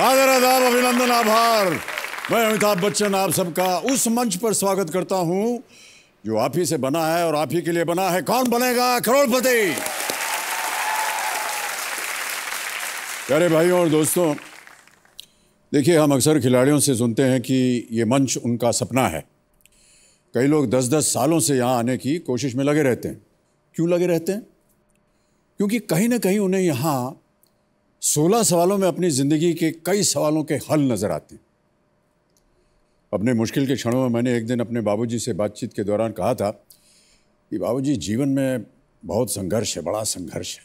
आदर आदाब अभिनंदन आभार। मैं अमिताभ बच्चन आप सबका उस मंच पर स्वागत करता हूं जो आप ही से बना है और आप ही के लिए बना है। कौन बनेगा करोड़पति। प्यारे भाइयों और दोस्तों, देखिए, हम अक्सर खिलाड़ियों से सुनते हैं कि ये मंच उनका सपना है। कई लोग 10-10 सालों से यहाँ आने की कोशिश में लगे रहते हैं। क्यों लगे रहते हैं? क्योंकि कहीं ना कहीं उन्हें यहाँ 16 सवालों में अपनी ज़िंदगी के कई सवालों के हल नज़र आते हैं। अपने मुश्किल के क्षणों में मैंने एक दिन अपने बाबूजी से बातचीत के दौरान कहा था कि बाबूजी, जीवन में बहुत संघर्ष है, बड़ा संघर्ष है।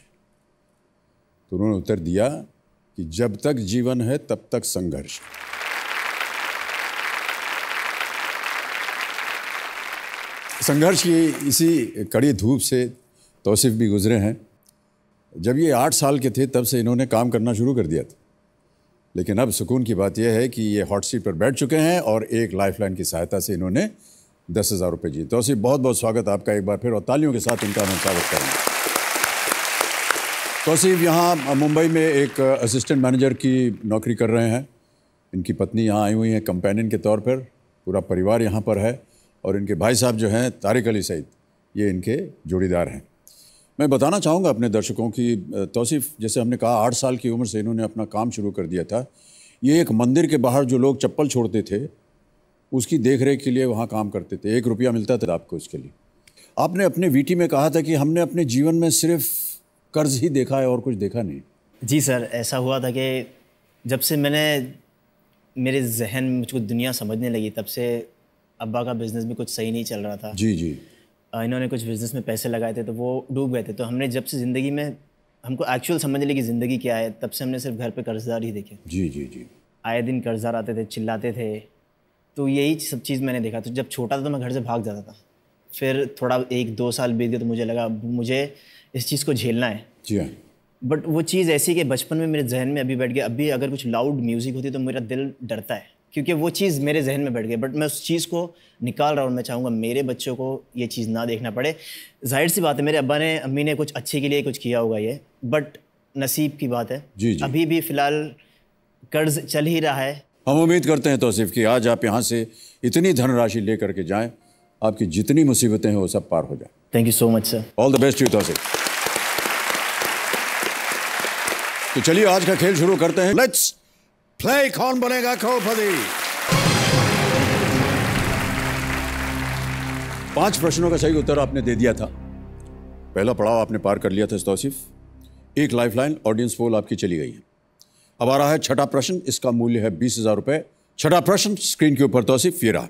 तो उन्होंने उत्तर दिया कि जब तक जीवन है तब तक संघर्ष है। संघर्ष की इसी कड़ी धूप से तौसीफ भी गुजरे हैं। जब ये 8 साल के थे तब से इन्होंने काम करना शुरू कर दिया था, लेकिन अब सुकून की बात यह है कि ये हॉट सीट पर बैठ चुके हैं और एक लाइफलाइन की सहायता से इन्होंने 10,000 रुपये जीते। तौसीफ, बहुत बहुत स्वागत आपका एक बार फिर, और तालियों के साथ इनका हम स्वागत करेंगे। तौसीफ यहाँ मुंबई में एक असिस्टेंट मैनेजर की नौकरी कर रहे हैं। इनकी पत्नी यहाँ आई हुई हैं कंपेनियन के तौर पर, पूरा परिवार यहाँ पर है, और इनके भाई साहब जो हैं तारिक अली सईद, ये इनके जोड़ीदार हैं। मैं बताना चाहूँगा अपने दर्शकों की, तौसीफ, जैसे हमने कहा 8 साल की उम्र से इन्होंने अपना काम शुरू कर दिया था। ये एक मंदिर के बाहर जो लोग चप्पल छोड़ते थे उसकी देख रेख के लिए वहाँ काम करते थे। 1 रुपया मिलता था आपको उसके लिए। आपने अपने वीटी में कहा था कि हमने अपने जीवन में सिर्फ कर्ज ही देखा है और कुछ देखा नहीं। जी सर, ऐसा हुआ था कि जब से मेरे जहन में मुझको दुनिया समझने लगी, तब से अब्बा का बिज़नेस भी कुछ सही नहीं चल रहा था। जी जी। इन्होंने कुछ बिज़नेस में पैसे लगाए थे तो वो डूब गए थे। तो हमने जब से ज़िंदगी में हमको एक्चुअल समझने लगी ज़िंदगी क्या है, तब से हमने सिर्फ घर पे कर्जदार ही देखे। जी जी जी। आए दिन कर्जदार आते थे, चिल्लाते थे, तो यही सब चीज़ मैंने देखा। तो जब छोटा था तो मैं घर से भाग जाता था। फिर थोड़ा 1-2 साल बीत गए तो मुझे लगा मुझे इस चीज़ को झेलना है। जी हाँ। बट वो चीज़ ऐसी कि बचपन में मेरे जहन में अभी बैठ गया। अभी अगर कुछ लाउड म्यूज़िक होती तो मेरा दिल डरता है, क्योंकि वो चीज़ मेरे जहन में बैठ गई। बट मैं उस चीज़ को निकाल रहा हूँ और मैं चाहूँगा मेरे बच्चों को ये चीज़ ना देखना पड़े। जाहिर सी बात है, मेरे अब्बा ने अम्मी ने कुछ अच्छे के लिए कुछ किया होगा ये, बट नसीब की बात है। जी जी। अभी भी फ़िलहाल कर्ज चल ही रहा है। हम उम्मीद करते हैं तौसीफ कि आज आप यहाँ से इतनी धनराशि लेकर के जाएं, आपकी जितनी मुसीबतें हैं वो सब पार हो जाए। Thank you so much sir. All the best you Tauseef. तो चलिए आज का खेल शुरू करते हैं। लेट्स प्ले कौन बनेगा करोड़पति। 5 प्रश्नों का सही उत्तर आपने दे दिया था। पहला पड़ाव आपने पार कर लिया था तौसीफ। एक लाइफलाइन ऑडियंस पोल आपकी चली गई है। अब आ रहा है छठा प्रश्न, इसका मूल्य है 20,000 रुपए। छठा प्रश्न स्क्रीन के ऊपर तौसीफ ये रहा।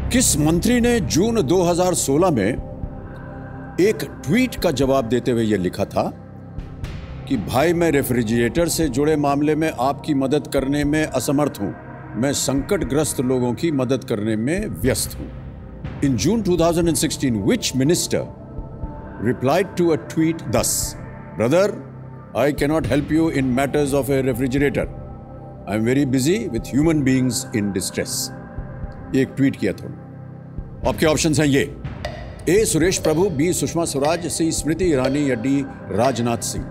किस मंत्री ने जून 2016 में एक ट्वीट का जवाब देते हुए यह लिखा था कि भाई, मैं रेफ्रिजरेटर से जुड़े मामले में आपकी मदद करने में असमर्थ हूं, मैं संकटग्रस्त लोगों की मदद करने में व्यस्त हूं। इन जून 2016, which minister replied to a tweet thus, brother, I cannot help you in matters of a refrigerator. I am very busy with human beings in distress. एक ट्वीट किया था। आपके ऑप्शंस हैं ये: ए सुरेश प्रभु, बी सुषमा स्वराज, सी स्मृति ईरानी या डी राजनाथ सिंह।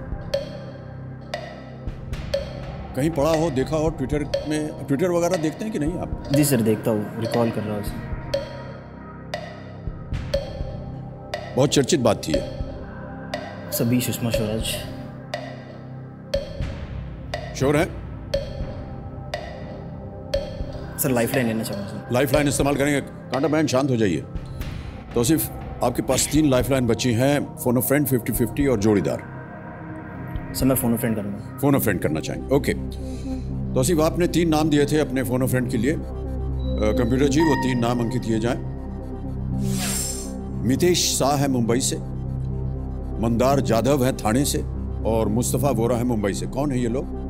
कहीं पढ़ा हो, देखा हो ट्विटर में? ट्विटर वगैरह देखते हैं कि नहीं आप? जी सर, देखता हूँ, रिकॉल कर रहा हूँ। बहुत चर्चित बात थी ये। सभी सुषमा स्वराज। श्योर है सर? लाइफलाइन लेना चाहूँगा सर। लाइफलाइन इस्तेमाल करेंगे। कांटा बहन शांत हो जाइए। तौसीफ, आपके पास 3 लाइफलाइन बची हैं, फोन ऑफ फ्रेंड, 50-50 और जोड़ीदार। सर मैं फोन फ्रेंड करूँगा। फोन ऑफ फ्रेंड करना चाहेंगे, ओके। तौसीफ, आपने 3 नाम दिए थे अपने फोन ऑफ फ्रेंड के लिए। कंप्यूटर जी, वो 3 नाम अंकित किए जाएं। मितेश शाह है मुंबई से, मंदार जाधव है थाने से, और मुस्तफ़ा वोरा है मुंबई से। कौन है ये लोग?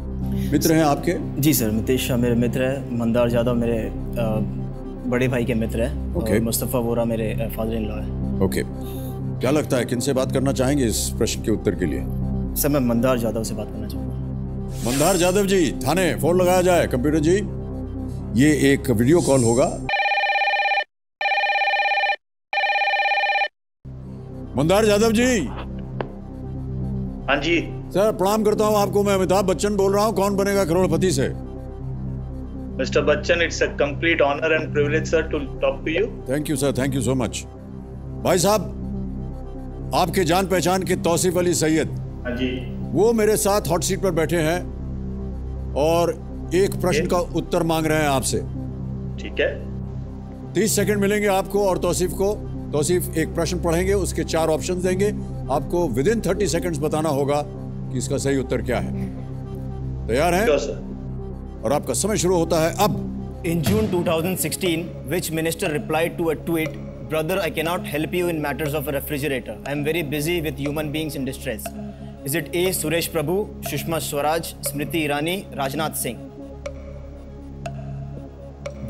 मित्र हैं आपके? जी सर, मितेश शाह मेरे मित्र है, मंदार जाधव मेरे बड़े भाई के मित्र है, ओके। और मुस्तफ़ा वोरा मेरे फादर इन लॉ है। ओके। क्या लगता है किनसे बात करना चाहेंगे इस प्रश्न के उत्तर के लिए? सर मैं मंदार जाधव से बात करना चाहूँगा। मंदार जाधव जी, थाने फोन लगाया जाए। कंप्यूटर जी, ये एक वीडियो कॉल होगा। मंदार जाधव जी। हाँ जी। सर प्रणाम करता हूँ आपको, मैं अमिताभ बच्चन बोल रहा हूँ, कौन बनेगा करोड़पति से। Mister Bachchan, it's a complete honour and privilege sir to talk to you. Thank you sir, thank you so much. भाई साहब, आपके जान पहचान के तौसीफ अली सैयद, हाँ जी, वो मेरे साथ हॉट सीट पर बैठे हैं और एक प्रश्न का उत्तर मांग रहे हैं आपसे। ठीक है। 30 सेकंड मिलेंगे आपको और तौसीफ को। तौसीफ एक प्रश्न पढ़ेंगे, उसके 4 ऑप्शन देंगे, आपको विद इन 30 सेकंड्स बताना होगा कि इसका सही उत्तर क्या है। तैयार हैं? और आपका समय शुरू होता है अब। In June 2016, which minister replied to a tweet, "Brother, I cannot help you in matters of a refrigerator. I am very busy with human beings in distress." Is it A. Suresh Prabhu, Sushma Swaraj, Smriti Irani, Rajnath Singh?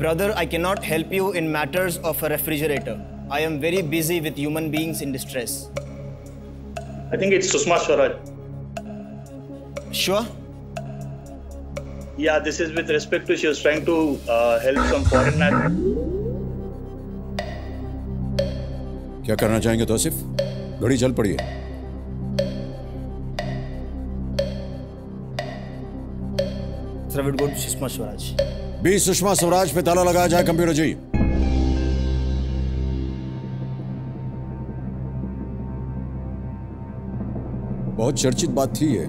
Brother, I cannot help you in matters of a refrigerator. I am very busy with human beings in distress. I think it's Sushma Swaraj. Sure? Yeah, this is with respect to she was trying to help some foreign national. क्या करना चाहेंगे तौसीफ? घड़ी चल पड़ी है। Sir, I would go to Sushma Swaraj. B Sushma Swaraj पे ताला लगाया जाए कंप्यूटर जी। बहुत चर्चित बात थी ये।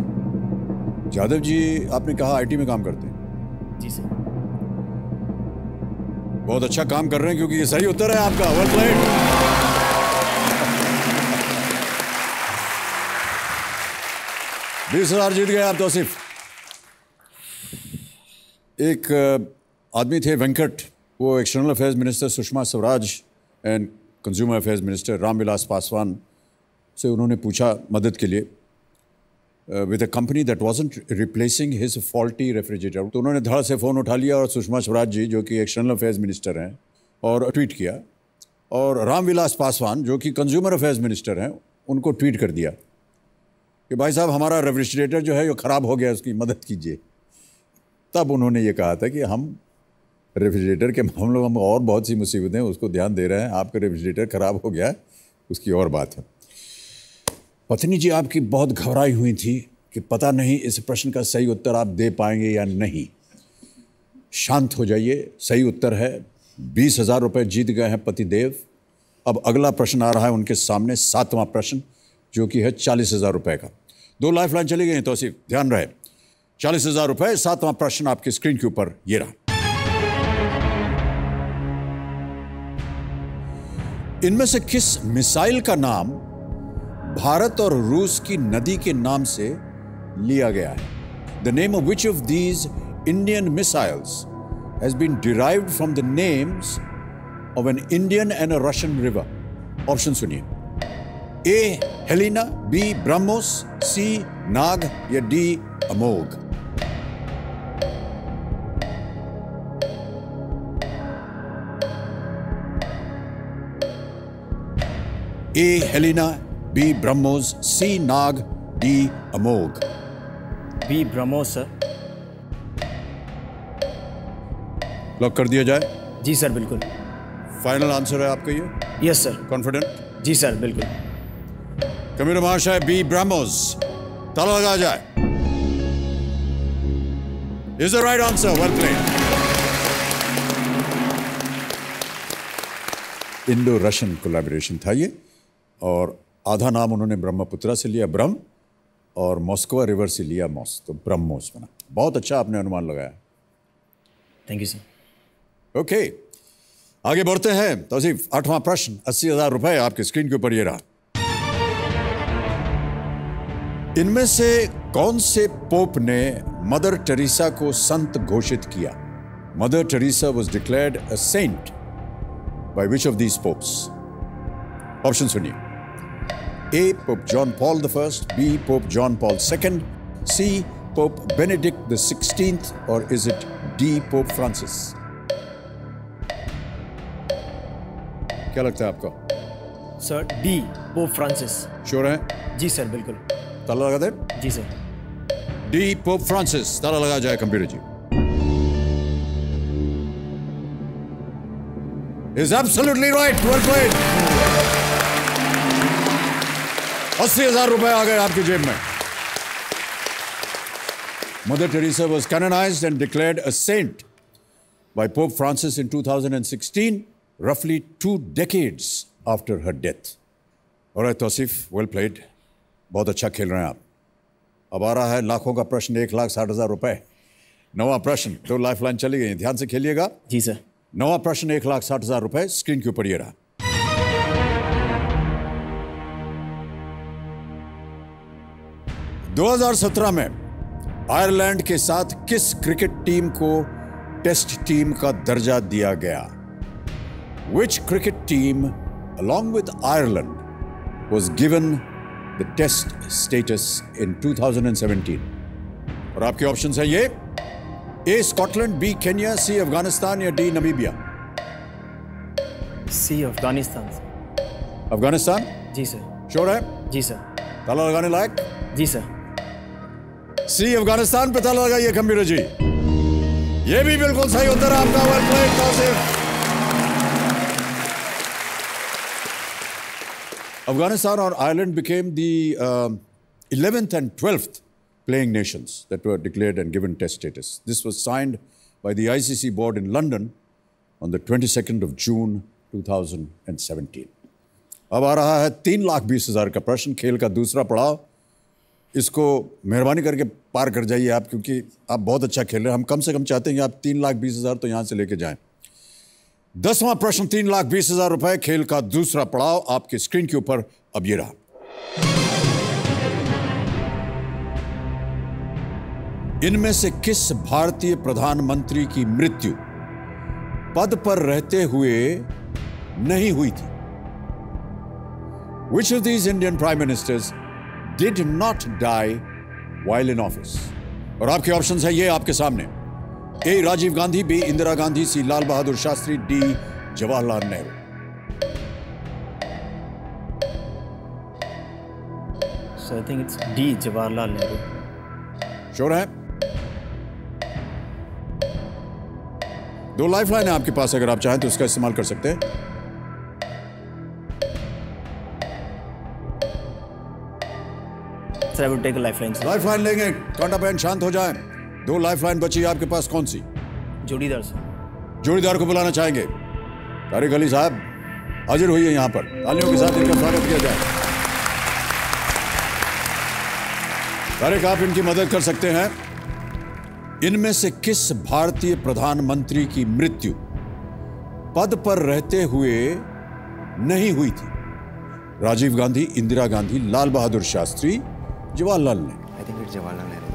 यादव जी, आपने कहा आईटी में काम करते हैं। जी सर। बहुत अच्छा काम कर रहे हैं क्योंकि ये सही उत्तर है आपका। Well played. 20,000 जीत गए आप तौसीफ। एक आदमी थे वेंकट, वो external affairs minister Sushma Swaraj and consumer affairs minister Ramvilas Paswan से उन्होंने पूछा मदद के लिए with a company that wasn't replacing his faulty refrigerator. तो उन्होंने धड़ से फ़ोन उठा लिया और सुषमा स्वराज जी, जो कि एक्सटर्नल अफेयर्स मिनिस्टर हैं, और ट्वीट किया, और रामविलास पासवान जो कि कंज्यूमर अफेयर्स मिनिस्टर हैं, उनको ट्वीट कर दिया कि भाई साहब हमारा रेफ्रिजरेटर जो है वो ख़राब हो गया, उसकी मदद कीजिए। तब उन्होंने ये कहा था कि हम रेफ्रिजरेटर के मामलों में और बहुत सी मुसीबतें उसको ध्यान दे रहे हैं, आपका रेफ्रिजरेटर ख़राब हो गया है, उसकी और बात है। पत्नी जी आपकी बहुत घबराई हुई थी कि पता नहीं इस प्रश्न का सही उत्तर आप दे पाएंगे या नहीं। शांत हो जाइए, सही उत्तर है। 20,000 रुपये जीत गए हैं पतिदेव। अब अगला प्रश्न आ रहा है उनके सामने, 7वां प्रश्न, जो कि है 40,000 रुपये का। 2 लाइफ लाइन चली गई हैं तौसीफ, ध्यान रहे। 40,000 रुपये, 7वां प्रश्न आपकी स्क्रीन के ऊपर ये रहा। इनमें से किस मिसाइल का नाम भारत और रूस की नदी के नाम से लिया गया है? The name of which of these Indian missiles has been derived from the names of an Indian and a Russian river. Option सुनिए। A Helina, B BrahMos, C Nag या D Amogh. A Helina, B BrahMos, C Nag, D Amogh. B BrahMos sir. Lock कर दिया जाए? जी sir, बिल्कुल। Final answer है आपका ये? Yes sir. कॉन्फिडेंट? जी सर, बिल्कुल। कंप्यूटर महाशय, बी ब्रह्मोस, ताला लगाया जाए। Is the right answer. Well played. Indo Russian collaboration था ये, और आधा नाम उन्होंने ब्रह्मपुत्रा से लिया, ब्रह्म, और मॉस्को रिवर से लिया मॉस, तो ब्रह्मोस बना। बहुत अच्छा आपने अनुमान लगाया। Thank you sir. ओके, आगे बढ़ते हैं तौसीफ। 8वां प्रश्न, 80,000 रुपए आपकी स्क्रीन के ऊपर ये रहा। इनमें से कौन से पोप ने मदर टेरेसा को संत घोषित किया? Mother Teresa was declared a saint by which of these popes? Option सुनिए। A Pope John Paul the first, B Pope John Paul second, C Pope Benedict the 16th, और is it D Pope Francis? क्या लगता है आपको? Sir D Pope Francis. Sure है? जी sir, बिल्कुल। ताला लगा दे? जी सर। डी पोप फ्रांसिस, ताला लगा जाए कंप्यूटर जी। Is absolutely right. Well played. 80,000 रुपए आ गए आपकी जेब में। Mother Teresa was canonized and declared a saint by Pope Francis in 2016, roughly 2 decades after her death. All right, Tausif, well played. बहुत अच्छा खेल रहे हैं आप. अब आ रहा है लाखों का प्रश्न, 1,60,000 रुपए. नवा प्रश्न, 2 लाइफलाइन चली गई. ध्यान से खेलिएगा. जी सर. नवा प्रश्न 1,60,000 रुपए स्क्रीन के ऊपर ये रहा. 2017 में आयरलैंड के साथ किस क्रिकेट टीम को टेस्ट टीम का दर्जा दिया गया? Which cricket team, along with Ireland, was given the test status in 2017? और आपके ऑप्शंस हैं ये: A. Scotland, B. Kenya, C. Afghanistan या D. Namibia. C. Afghanistan. Afghanistan? जी सर. श्योर है? जी सर. ताला लगाने लायक? जी सर. सी अफगानिस्तान पे ताला लगाइए कंप्यूटर जी. ये भी बिल्कुल सही उत्तर है आपका. Well played Tauseef. Afghanistan or Ireland became the 11th and 12th playing nations that were declared and given test status. This was signed by the ICC board in London on the 22nd of June 2017. अब आ रहा है 3,20,000 का प्रश्न, खेल का दूसरा पड़ाव. इसको मेहरबानी करके पार कर जाइए आप, क्योंकि आप बहुत अच्छा खेल रहे हैं. हम कम से कम चाहते हैं कि आप 3,20,000 तो यहाँ से लेके जाएं. 10वां प्रश्न, 3,20,000 रुपए, खेल का दूसरा पड़ाव आपके स्क्रीन के ऊपर अब ये रहा. इनमें से किस भारतीय प्रधानमंत्री की मृत्यु पद पर रहते हुए नहीं हुई थी? Which of these Indian prime ministers did not die while in office? और आपके ऑप्शंस हैं ये आपके सामने: A. Rajiv Gandhi, B. Indira Gandhi, C. Lal Bahadur Shastri, D. Jawaharlal Nehru. So I think it's D. Jawaharlal Nehru. Sure है? 2 लाइफलाइन है आपके पास, अगर आप चाहें तो उसका इस्तेमाल कर सकते हैं. Sir, I would take a lifeline. Lifeline लेंगे. कांटा पैन शांत हो जाए. 2 लाइफलाइन बची है आपके पास. कौन सी? जोड़ीदार सर. जोड़ीदार को बुलाना चाहेंगे? तारिक अली साहब हाजिर हुई है यहाँ पर. तालियों के साथ इनका स्वागत किया जाए. तारिक, आप इनकी मदद कर सकते हैं. इनमें से किस भारतीय प्रधानमंत्री की मृत्यु पद पर रहते हुए नहीं हुई थी? राजीव गांधी, इंदिरा गांधी, लाल Bahadur Shastri, Jawaharlal Nehru. I think it's Jawaharlal Nehru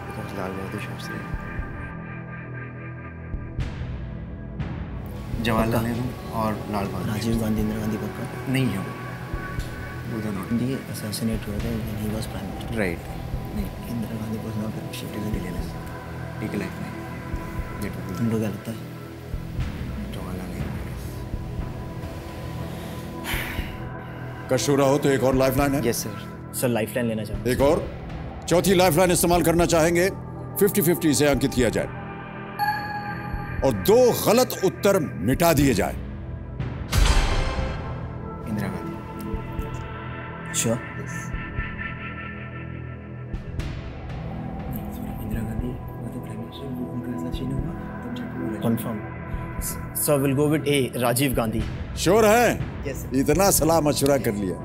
because Lal Bahadur Shastri. Jawaharlal Nehru और लाल बहादुर. राजीव गांधी, इंदिरा गांधी पक्का नहीं है वो दोनों. गांधी असैसिनेट हुआ था when he was prime minister. Right. नहीं, Indira Gandhi was not appreciated. ठीक है लाइफ में तुम लोग क्या लगता है? जवाहरलाल नेहरू. कशूरा हो तो एक और लाइफलाइन है. Yes sir. सर लाइफलाइन लेना चाहूँगा. एक और चौथी लाइफलाइन इस्तेमाल करना चाहेंगे. 50-50 से अंकित किया जाए और 2 गलत उत्तर मिटा दिए जाए. इंदिरा गांधी. श्योर. इंदिरा गांधी मतलब प्राइम मिनिस्टर, उनका ऐसा चीन हुआ तब जाके confirm. Sir will go with A. Rajiv Gandhi. Sure है? Yes, sir. इतना सलाह मशवरा कर लिया.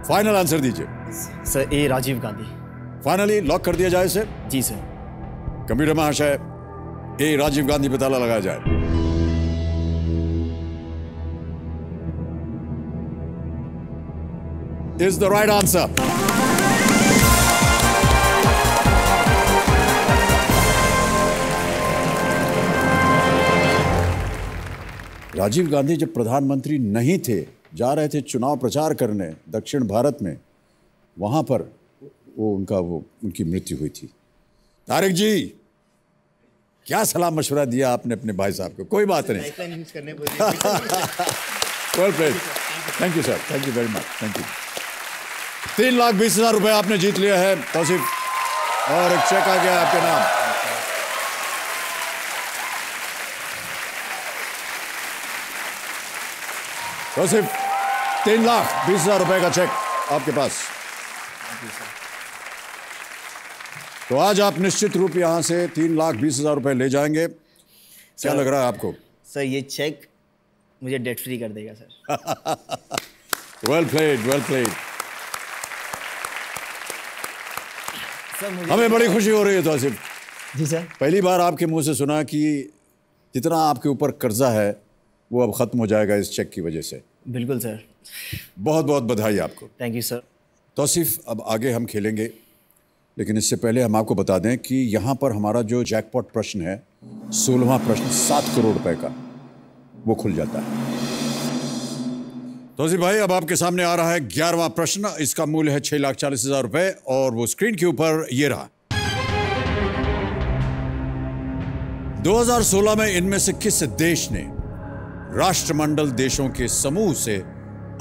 फाइनल आंसर दीजिए. Sir A. Rajiv Gandhi. Finally lock कर दिया जाए इसे. जी सर. कंप्यूटर महाशय, ए. राजीव गांधी पे ताला लगाया जाए. Is the right answer. Rajiv Gandhi जब प्रधानमंत्री नहीं थे, जा रहे थे चुनाव प्रचार करने दक्षिण भारत में, वहां पर उनकी मृत्यु हुई थी. तारिक जी, क्या सलाह मशवरा दिया आपने अपने भाई साहब को. कोई बात नहीं. Well played. Thank you sir. Thank you very much. Thank you. 3,20,000 रुपए आपने जीत लिया है तौसीफ, और एक चेक आ गया आपके नाम. तौसीफ, 3,20,000 रुपए का चेक आपके पास. तो आज आप निश्चित रूप यहाँ से 3,20,000 रुपए ले जाएंगे। क्या लग रहा है आपको? सर ये चेक मुझे डेट फ्री कर देगा sir. Well played, well played. Sir मुझे हमें बड़ी खुशी हो रही है तौसीफ। जी सर। पहली बार आपके मुंह से सुना कि जितना आपके ऊपर कर्जा है वो अब खत्म हो जाएगा इस चेक की वजह से। बिल्कुल सर। बहुत बहुत बधाई आपको। Thank you sir. तौसीफ, अब आगे हम खेलेंगे, लेकिन इससे पहले हम आपको बता दें कि यहाँ पर हमारा जो जैकपॉट प्रश्न है, 16वां प्रश्न 7 करोड़ रुपए का, वो खुल जाता है। तौसीफ भाई, अब आपके सामने आ रहा है 11वां प्रश्न। इसका मूल्य है 6,40,000 रुपए और वो स्क्रीन के ऊपर ये रहा। 2016 में इनमें से किस देश ने राष्ट्रमंडल देशों के समूह से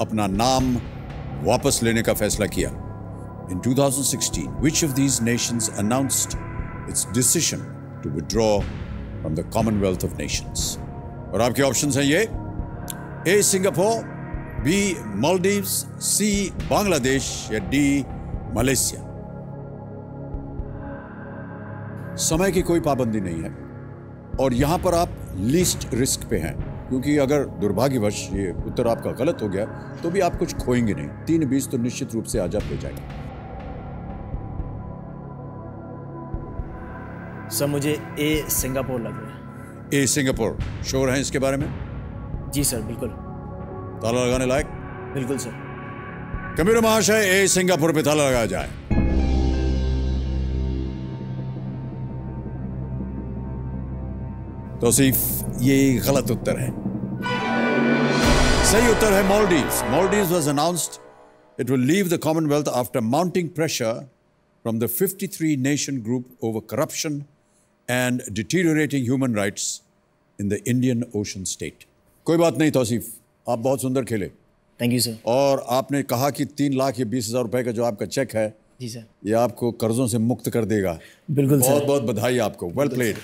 अपना नाम वापस लेने का फैसला किया? In 2016, which of these nations announced its decision to withdraw from the Commonwealth of Nations? और आपके ऑप्शंस हैं ये: A. Singapore, B. Maldives, C. Bangladesh या D. मलेशिया। समय की कोई पाबंदी नहीं है और यहां पर आप लीस्ट रिस्क पे हैं, क्योंकि अगर दुर्भाग्यवश ये उत्तर आपका गलत हो गया तो भी आप कुछ खोएंगे नहीं। 3-20 तो निश्चित रूप से आज आप ले जाएंगे। सर मुझे ए सिंगापुर लग रहा है। ए सिंगापुर, श्योर हैं इसके बारे में? जी सर बिल्कुल। ताला लगाने लायक? बिल्कुल सर। कंप्यूटर महाशय, ए सिंगापुर पे ताला लगाया जाए। तौसीफ, ये गलत उत्तर है। सही उत्तर है Maldives. Maldives was announced it will leave the Commonwealth after mounting pressure from the 53 nation group over corruption and deteriorating human rights in the Indian Ocean state. कोई बात नहीं तौसीफ, आप बहुत सुंदर खेले। Thank you sir. और आपने कहा कि 3,20,000 रुपए का जो आपका चेक है, जी सर, ये आपको कर्जों से मुक्त कर देगा। बिल्कुल सर। बहुत बहुत बधाई आपको। Well played.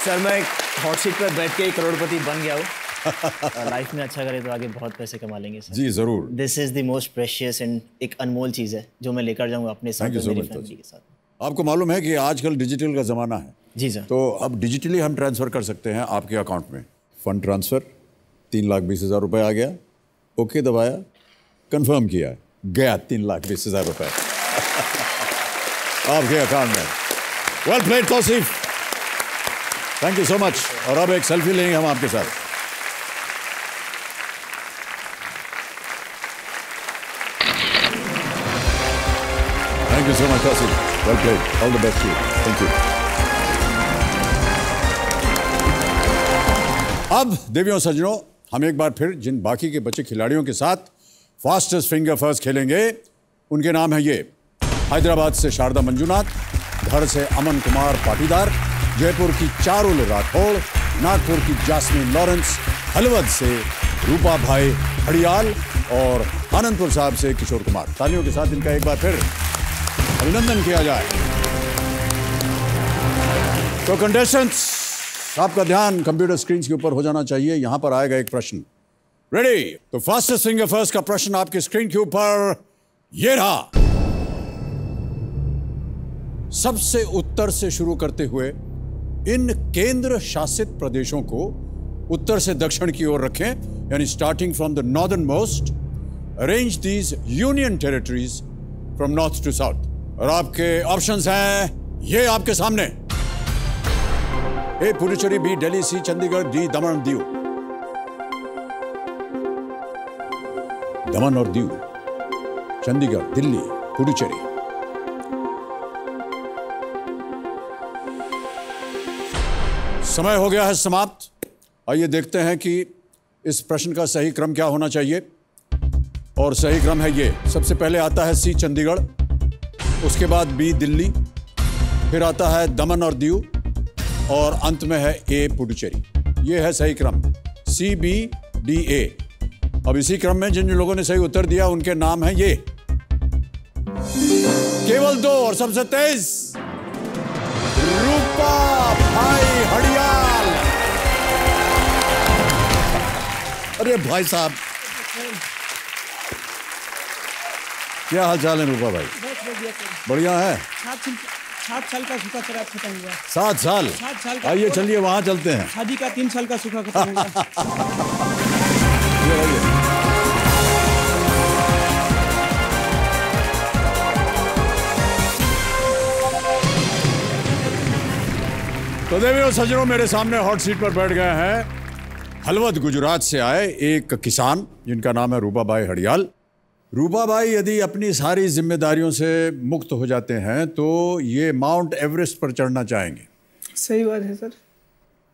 सर मैं हॉट सीट पर बैठ के करोड़पति बन गया हूँ। लाइफ में अच्छा करे तो आगे बहुत पैसे कमा लेंगे सर। जी जरूर। This is the most precious and एक अनमोल चीज़ है जो मैं लेकर जाऊंगा अपने साथ, Thank you so मेरी much, फैमिली के साथ। आपको मालूम है कि आजकल डिजिटल का ज़माना है, जी सर। तो अब डिजिटली हम ट्रांसफ़र कर सकते हैं आपके अकाउंट में। फंड ट्रांसफ़र 3,20,000 रुपये आ गया, ओके दबाया, कंफर्म किया, गया 3,20,000 रुपये आपके अकाउंट में। Well played Tauseef, thank you so much. और अब एक सेल्फी लेंगे हम आपके साथ। Thank you so much Tauseef, well played, all the best you, thank you. अब देवियों सज्जनों, हम एक बार फिर जिन बाकी के बच्चे खिलाड़ियों के साथ फास्टेस्ट फिंगर फर्स्ट खेलेंगे, उनके नाम है ये: हैदराबाद से शारदा मंजूनाथ, घर से अमन कुमार पाटीदार, जयपुर की चारुल राठौड़, नागपुर की जास्मिन लॉरेंस, हलवद से रूपा भाई हड़ियाल और आनंदपुर साहब से किशोर कुमार। तालियों के साथ इनका एक बार फिर अभिनंदन किया जाए। तो कंटेस्टेंट्स, आपका ध्यान कंप्यूटर स्क्रीन के ऊपर हो जाना चाहिए। यहां पर आएगा एक प्रश्न। रेडी? तो फास्टेस्ट फिंगर फर्स्ट का प्रश्न आपके स्क्रीन के ऊपर ये रहा। सबसे उत्तर से शुरू करते हुए इन केंद्र शासित प्रदेशों को उत्तर से दक्षिण की ओर रखें, यानी starting from the northern most, arrange these union territories from north to south. और आपके ऑप्शंस हैं ये आपके सामने: A Puducherry, B Delhi, C Chandigarh, D Daman Diu. दमन और दीव, चंडीगढ़, दिल्ली, पुडुचेरी। समय हो गया है समाप्त। आइए देखते हैं कि इस प्रश्न का सही क्रम क्या होना चाहिए। और सही क्रम है ये: सबसे पहले आता है सी चंडीगढ़, उसके बाद बी दिल्ली, फिर आता है दमन और दीव और अंत में है ए पुडुचेरी। ये है सही क्रम, सी बी डी ए। अब इसी क्रम में जिन लोगों ने सही उत्तर दिया उनके नाम हैं ये। केवल 2 और सबसे तेज रूपा भाई हड़ियाल। अरे भाई साहब, क्या हाल चाल है रूपा भाई? बस बढ़िया सर। बढ़िया है। 7 साल का सूखा शराब खत्म हुआ। 7 साल? 7 साल का। आइए चलिए वहाँ चलते हैं। शादी का 3 साल का सूखा खत्म हुआ। ये आइए। तो देवियों सज्जनों, मेरे सामने हॉट सीट पर बैठ गए हैं हलवद गुजरात से आए एक किसान जिनका नाम है रूपा भाई हड़ियाल। रूपा भाई यदि अपनी सारी जिम्मेदारियों से मुक्त हो जाते हैं तो ये माउंट एवरेस्ट पर चढ़ना चाहेंगे। सही बात है सर।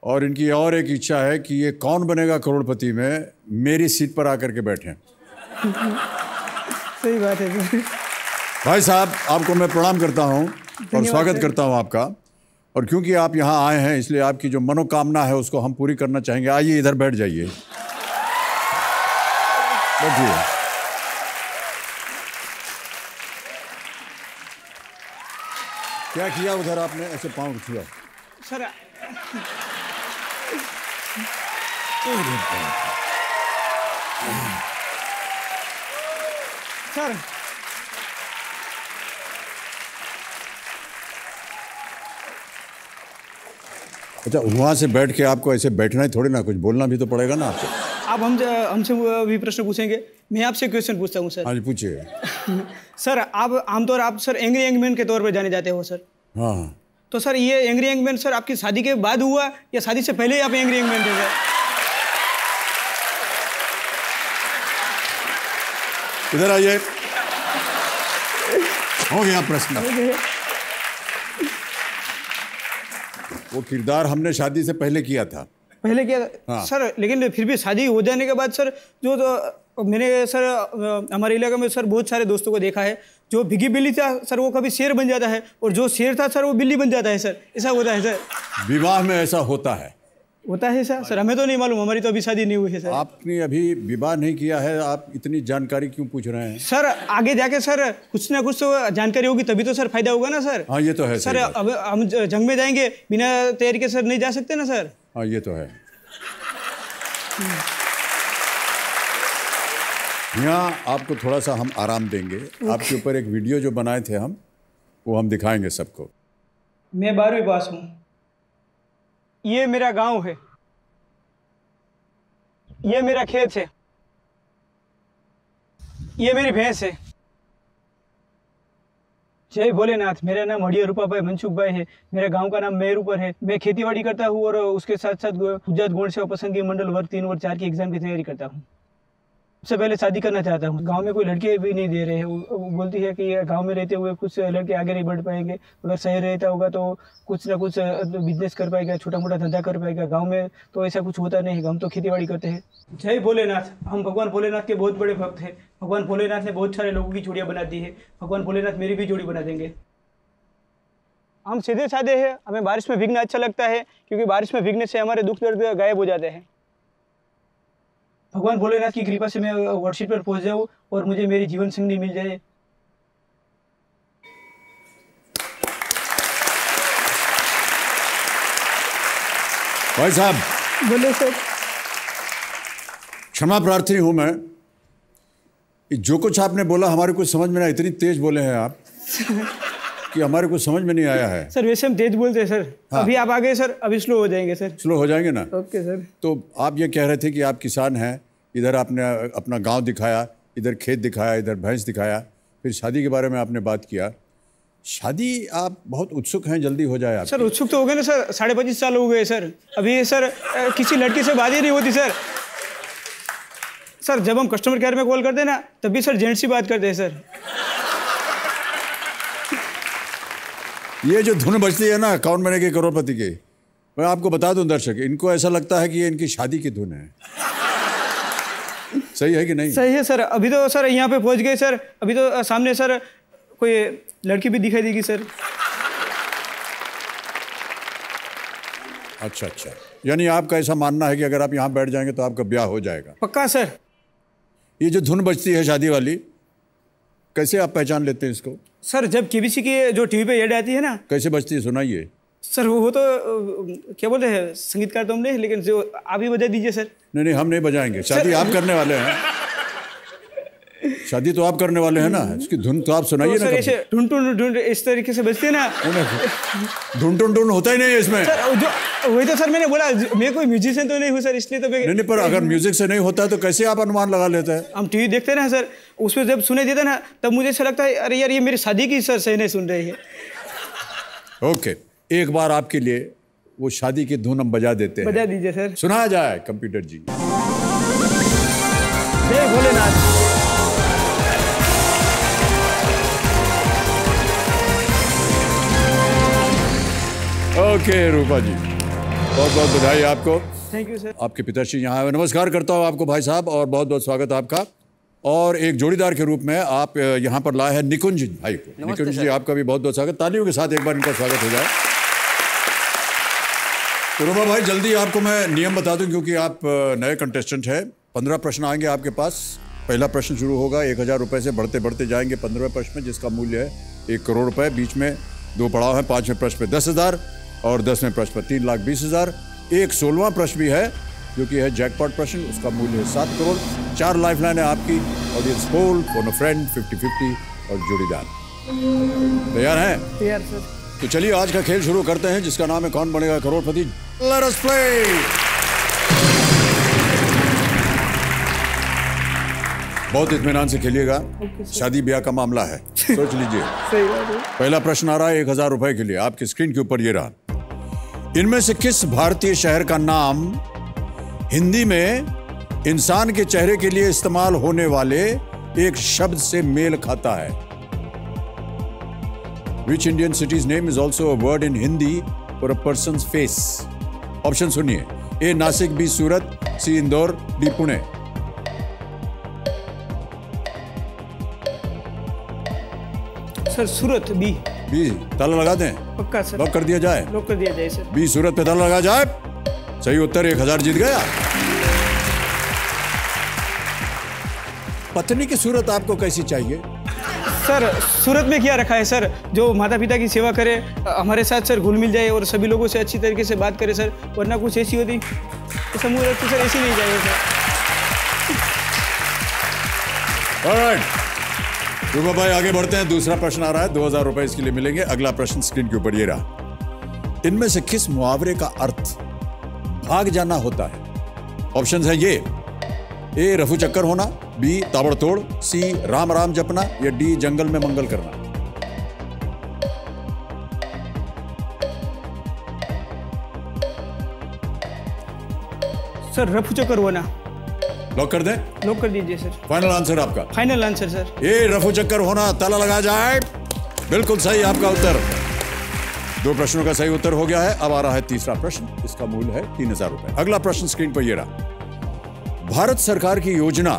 और इनकी और एक इच्छा है कि ये कौन बनेगा करोड़पति में मेरी सीट पर आकर के बैठें। सही बात है सर। भाई साहब, आपको मैं प्रणाम करता हूं और स्वागत करता हूं आपका। और क्योंकि आप यहाँ आए हैं इसलिए आपकी जो मनोकामना है उसको हम पूरी करना चाहेंगे। आइए इधर बैठ जाइए, बैठिए। क्या किया उधर आपने? ऐसे पाँव छुआ सर। सर अच्छा, वहाँ से बैठ के आपको ऐसे बैठना ही थोड़ी ना, कुछ बोलना भी तो पड़ेगा ना आपको। आप हमसे भी प्रश्न पूछेंगे। मैं आपसे क्वेश्चन पूछता हूँ सर। हाँ जी, पूछिए। सर आप आमतौर आप सर एंग्री यंग मैन के तौर पर जाने जाते हो सर। हाँ, तो सर ये एंग्री यंग मैन सर आपकी शादी के बाद हुआ या शादी से पहले ही आप एंग्री यंग मैन थे सर? इधर आइए। हो गया प्रश्न। वो किरदार हमने शादी से पहले किया था। पहले किया हाँ। सर, लेकिन फिर भी शादी हो जाने के बाद सर जो तो मैंने सर हमारे इलाके में सर बहुत सारे दोस्तों को देखा है, जो भिगी बिल्ली था सर वो कभी शेर बन जाता है और जो शेर था सर वो बिल्ली बन जाता है सर। ऐसा होता है सर? विवाह में ऐसा होता है। होता है सर? सर हमें तो नहीं मालूम, हमारी तो अभी शादी नहीं हुई है सर। आपने अभी विवाह नहीं किया है, आप इतनी जानकारी क्यों पूछ रहे हैं? सर आगे जाके सर कुछ ना कुछ तो जानकारी होगी तभी तो सर फायदा होगा ना सर। हाँ, ये तो है। सर अब हम जंग में जाएंगे बिना तैयारी के सर नहीं जा सकते ना सर। हाँ, ये तो है। यहाँ आपको थोड़ा सा हम आराम देंगे। आपके ऊपर एक वीडियो जो बनाए थे हम, वो हम दिखाएंगे सबको। मैं 12वीं पास हूँ। ये मेरा गांव है, ये मेरा खेत है, ये मेरी भैंस है। जय भोलेनाथ। मेरा नाम हड़िया रूपा भाई मनसुख भाई है। मेरे गांव का नाम मेहरूपर है। मैं खेतीबाड़ी करता हूँ और उसके साथ साथ गुजरात गौण सेवा पसंदगी मंडल वर्ग 3 और 4 की एग्जाम की तैयारी करता हूँ। सबसे पहले शादी करना चाहता हूँ। गांव में कोई लड़के भी नहीं दे रहे हैं। वो बोलती है कि गांव में रहते हुए कुछ लड़के आगे नहीं बढ़ पाएंगे, अगर शहर रहता होगा तो कुछ ना कुछ बिजनेस कर पाएगा, छोटा मोटा धंधा कर पाएगा। गांव में तो ऐसा कुछ होता नहीं, हम तो खेतीबाड़ी करते हैं। जय भोलेनाथ। हम भगवान भोलेनाथ के बहुत बड़े भक्त हैं। भगवान भोलेनाथ ने बहुत सारे लोगों की जोड़ियाँ बना दी है। भगवान भोलेनाथ मेरी भी जोड़ी बना देंगे। हम सीधे साधे हैं, हमें बारिश में भीगना अच्छा लगता है क्योंकि बारिश में भीगने से हमारे दुख दर्द गायब हो जाते हैं। भगवान भोलेनाथ की कृपा से मैं वर्कशीट पर पहुंच जाऊं और मुझे मेरी जीवन संगनी मिल जाए। भाई साहब, बोले सर। क्षमा प्रार्थी हूं मैं। जो कुछ आपने बोला हमारे कुछ समझ में ना, इतनी तेज बोले हैं आप कि हमारे कुछ समझ में नहीं आया है। सर वैसे हम तेज बोलते हैं सर। हाँ। अभी आप आ गए सर, अभी स्लो हो जाएंगे सर। स्लो हो जाएंगे ना? Okay sir. तो आप ये कह रहे थे कि आप किसान हैं, इधर आपने अपना गांव दिखाया, इधर खेत दिखाया, इधर भैंस दिखाया, फिर शादी के बारे में आपने बात किया। शादी आप बहुत उत्सुक हैं, जल्दी हो जाए आप? सर उत्सुक तो हो गए ना सर, 25.5 साल हो गए सर। अभी सर किसी लड़की से बात ही नहीं होती सर। सर जब हम कस्टमर केयर में कॉल करते हैं ना तब भी सर जेंट्स ही बात करते हैं सर। ये जो धुन बजती है ना कौन बनेगी करोड़पति की, मैं आपको बता दूं दर्शक, इनको ऐसा लगता है कि ये इनकी शादी की धुन है। सही है कि नहीं? सही है सर। अभी तो सर यहाँ पे पहुँच गए सर। अभी तो सामने सर कोई लड़की भी दिखाई देगी सर। अच्छा अच्छा, यानी आपका ऐसा मानना है कि अगर आप यहाँ बैठ जाएंगे तो आपका ब्याह हो जाएगा? पक्का सर। ये जो धुन बजती है शादी वाली, कैसे आप पहचान लेते हैं इसको? सर जब केबीसी की जो टीवी पे ऐड आती है ना। कैसे बजती है, सुनाइए। सर वो तो क्या बोलते हैं, संगीतकार तो हम नहीं, लेकिन जो आप ही बजा दीजिए सर। नहीं नहीं, हम नहीं बजाएंगे, शादी आप करने वाले हैं। शादी तो आप करने वाले हैं ना, इसकी धुन तो आप सुनाइए तो ना। सर ऐसे ढूंढ ढूंढ ढूंढ इस तरीके से बजते हैं ना। ढूंढ ढूंढ ढूंढ होता ही नहीं है इसमें। सर जो वही तो सर मैंने बोला, मैं कोई म्यूजिशियन तो नहीं हूँ सर, इसलिए तो नहीं, पर अगर म्यूजिक से नहीं होता है तो कैसे आप अनुमान लगा लेते हैं? हम टीवी देखते हैं ना सर, उसमें जब सुने देता ना तब मुझे ऐसा लगता है अरे यार ये मेरी शादी की सर सही नहीं सुन रही है। ओके, एक बार आपके लिए वो शादी की धुन हम बजा देते हैं। बजा दीजिए सर। सुनाया जाए कंप्यूटर जी। जय भोलेनाथ। ओके रूपा जी, बहुत बहुत बधाई आपको। Thank you sir. आपके पिताश्री यहाँ आए। नमस्कार करता हूँ आपको भाई साहब, और बहुत बहुत स्वागत है आपका। और एक जोड़ीदार के रूप में आप यहाँ पर लाए हैं निकुंज भाई को। निकुंज जी, आपका भी बहुत बहुत स्वागत। तालियों के साथ एक बार इनका स्वागत हो जाए। तो रूपा भाई, जल्दी आपको मैं नियम बता दूं क्योंकि आप नए कंटेस्टेंट हैं। 15 प्रश्न आएंगे आपके पास। पहला प्रश्न शुरू होगा 1000 रुपये से, बढ़ते बढ़ते जाएंगे 15वें प्रश्न में जिसका मूल्य है 1 करोड़ रुपए। बीच में 2 पड़ाव हैं, 5वें प्रश्न पे 10,000 और 10वें प्रश्न पर 3,20,000। एक 16वां प्रश्न भी है जो कि है जैकपॉट प्रश्न, उसका मूल्य है 7 करोड़। 4 लाइफ लाइन है आपकी, ऑडियंस पोल, फोन अ फ्रेंड, 50-50 और जोड़ीदार। तैयार हैं? तैयार सर। तो चलिए आज का खेल शुरू करते हैं जिसका नाम है कौन बनेगा करोड़पति। Let us play. बहुत इत्मीनान से खेलिएगा, शादी ब्याह का मामला है, सोच लीजिए। सही बात है। पहला प्रश्न आ रहा है 1000 रुपए के लिए, आपकी स्क्रीन के ऊपर ये रहा। इनमें से किस भारतीय शहर का नाम हिंदी में इंसान के चेहरे के लिए इस्तेमाल होने वाले एक शब्द से मेल खाता है? Which Indian city's name is also a word in Hindi for a person's face? Option सुनिए। ए नासिक, बी सूरत, सी इंदौर, डी पुणे। सर सूरत। बी। बी ताला लगा दें? पक्का सर। लॉक कर दिया जाए? लॉक कर दिया जाए सर। बी सूरत पे ताला लगा जाए। सही उत्तर, 1000 जीत गया। पत्नी की सूरत आपको कैसी चाहिए? सर सूरत में क्या रखा है सर, जो माता पिता की सेवा करे, हमारे साथ सर घुल मिल जाए और सभी लोगों से अच्छी तरीके से बात करे सर, वरना कुछ ऐसी होती तो समूह तो सर ऐसी नहीं जाएगा सर। ऑलराइट रूपा भाई, आगे बढ़ते हैं। दूसरा प्रश्न आ रहा है, 2000 रुपए इसके लिए मिलेंगे। अगला प्रश्न स्क्रीन के ऊपर ये रहा। इनमें से किस मुहावरे का अर्थ भाग जाना होता है? ऑप्शन है ये। ए रफू चक्कर होना, बी ताबड़तोड़, सी राम राम जपना या डी जंगल में मंगल करना। सर रफू चक्कर होना। लॉक कर दें? लॉक कर दीजिए सर। फाइनल आंसर आपका? Final answer sir. ए रफू चक्कर होना, ताला लगा जाए। बिल्कुल सही आपका उत्तर। 2 प्रश्नों का सही उत्तर हो गया है। अब आ रहा है तीसरा प्रश्न, इसका मूल्य है 3000 रुपए। अगला प्रश्न स्क्रीन पर ये रहा। भारत सरकार की योजना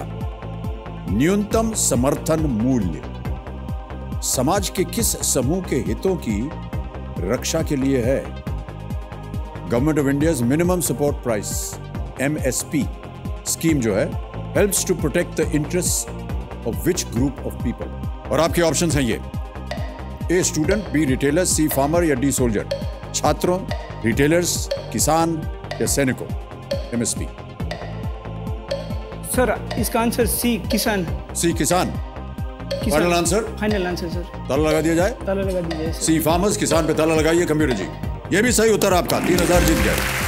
न्यूनतम समर्थन मूल्य समाज के किस समूह के हितों की रक्षा के लिए है? Government of India's minimum support price MSP scheme जो है helps to protect the interest of which group of people. और आपके ऑप्शंस हैं ये। A student, B retailer, C farmer या डी सोल्जर। छात्रों, रिटेलर्स, किसान या सैनिकों। MSP। सर इसका आंसर सी किसान। सी किसान। Final answer? Final answer sir. ताला लगा दिया जाए? ताला लगा दीजिए सर। सी फार्मर्स, किसान पे ताला लगाइए कंप्यूटर जी। ये भी सही उत्तर आपका, 3000 जीत गए।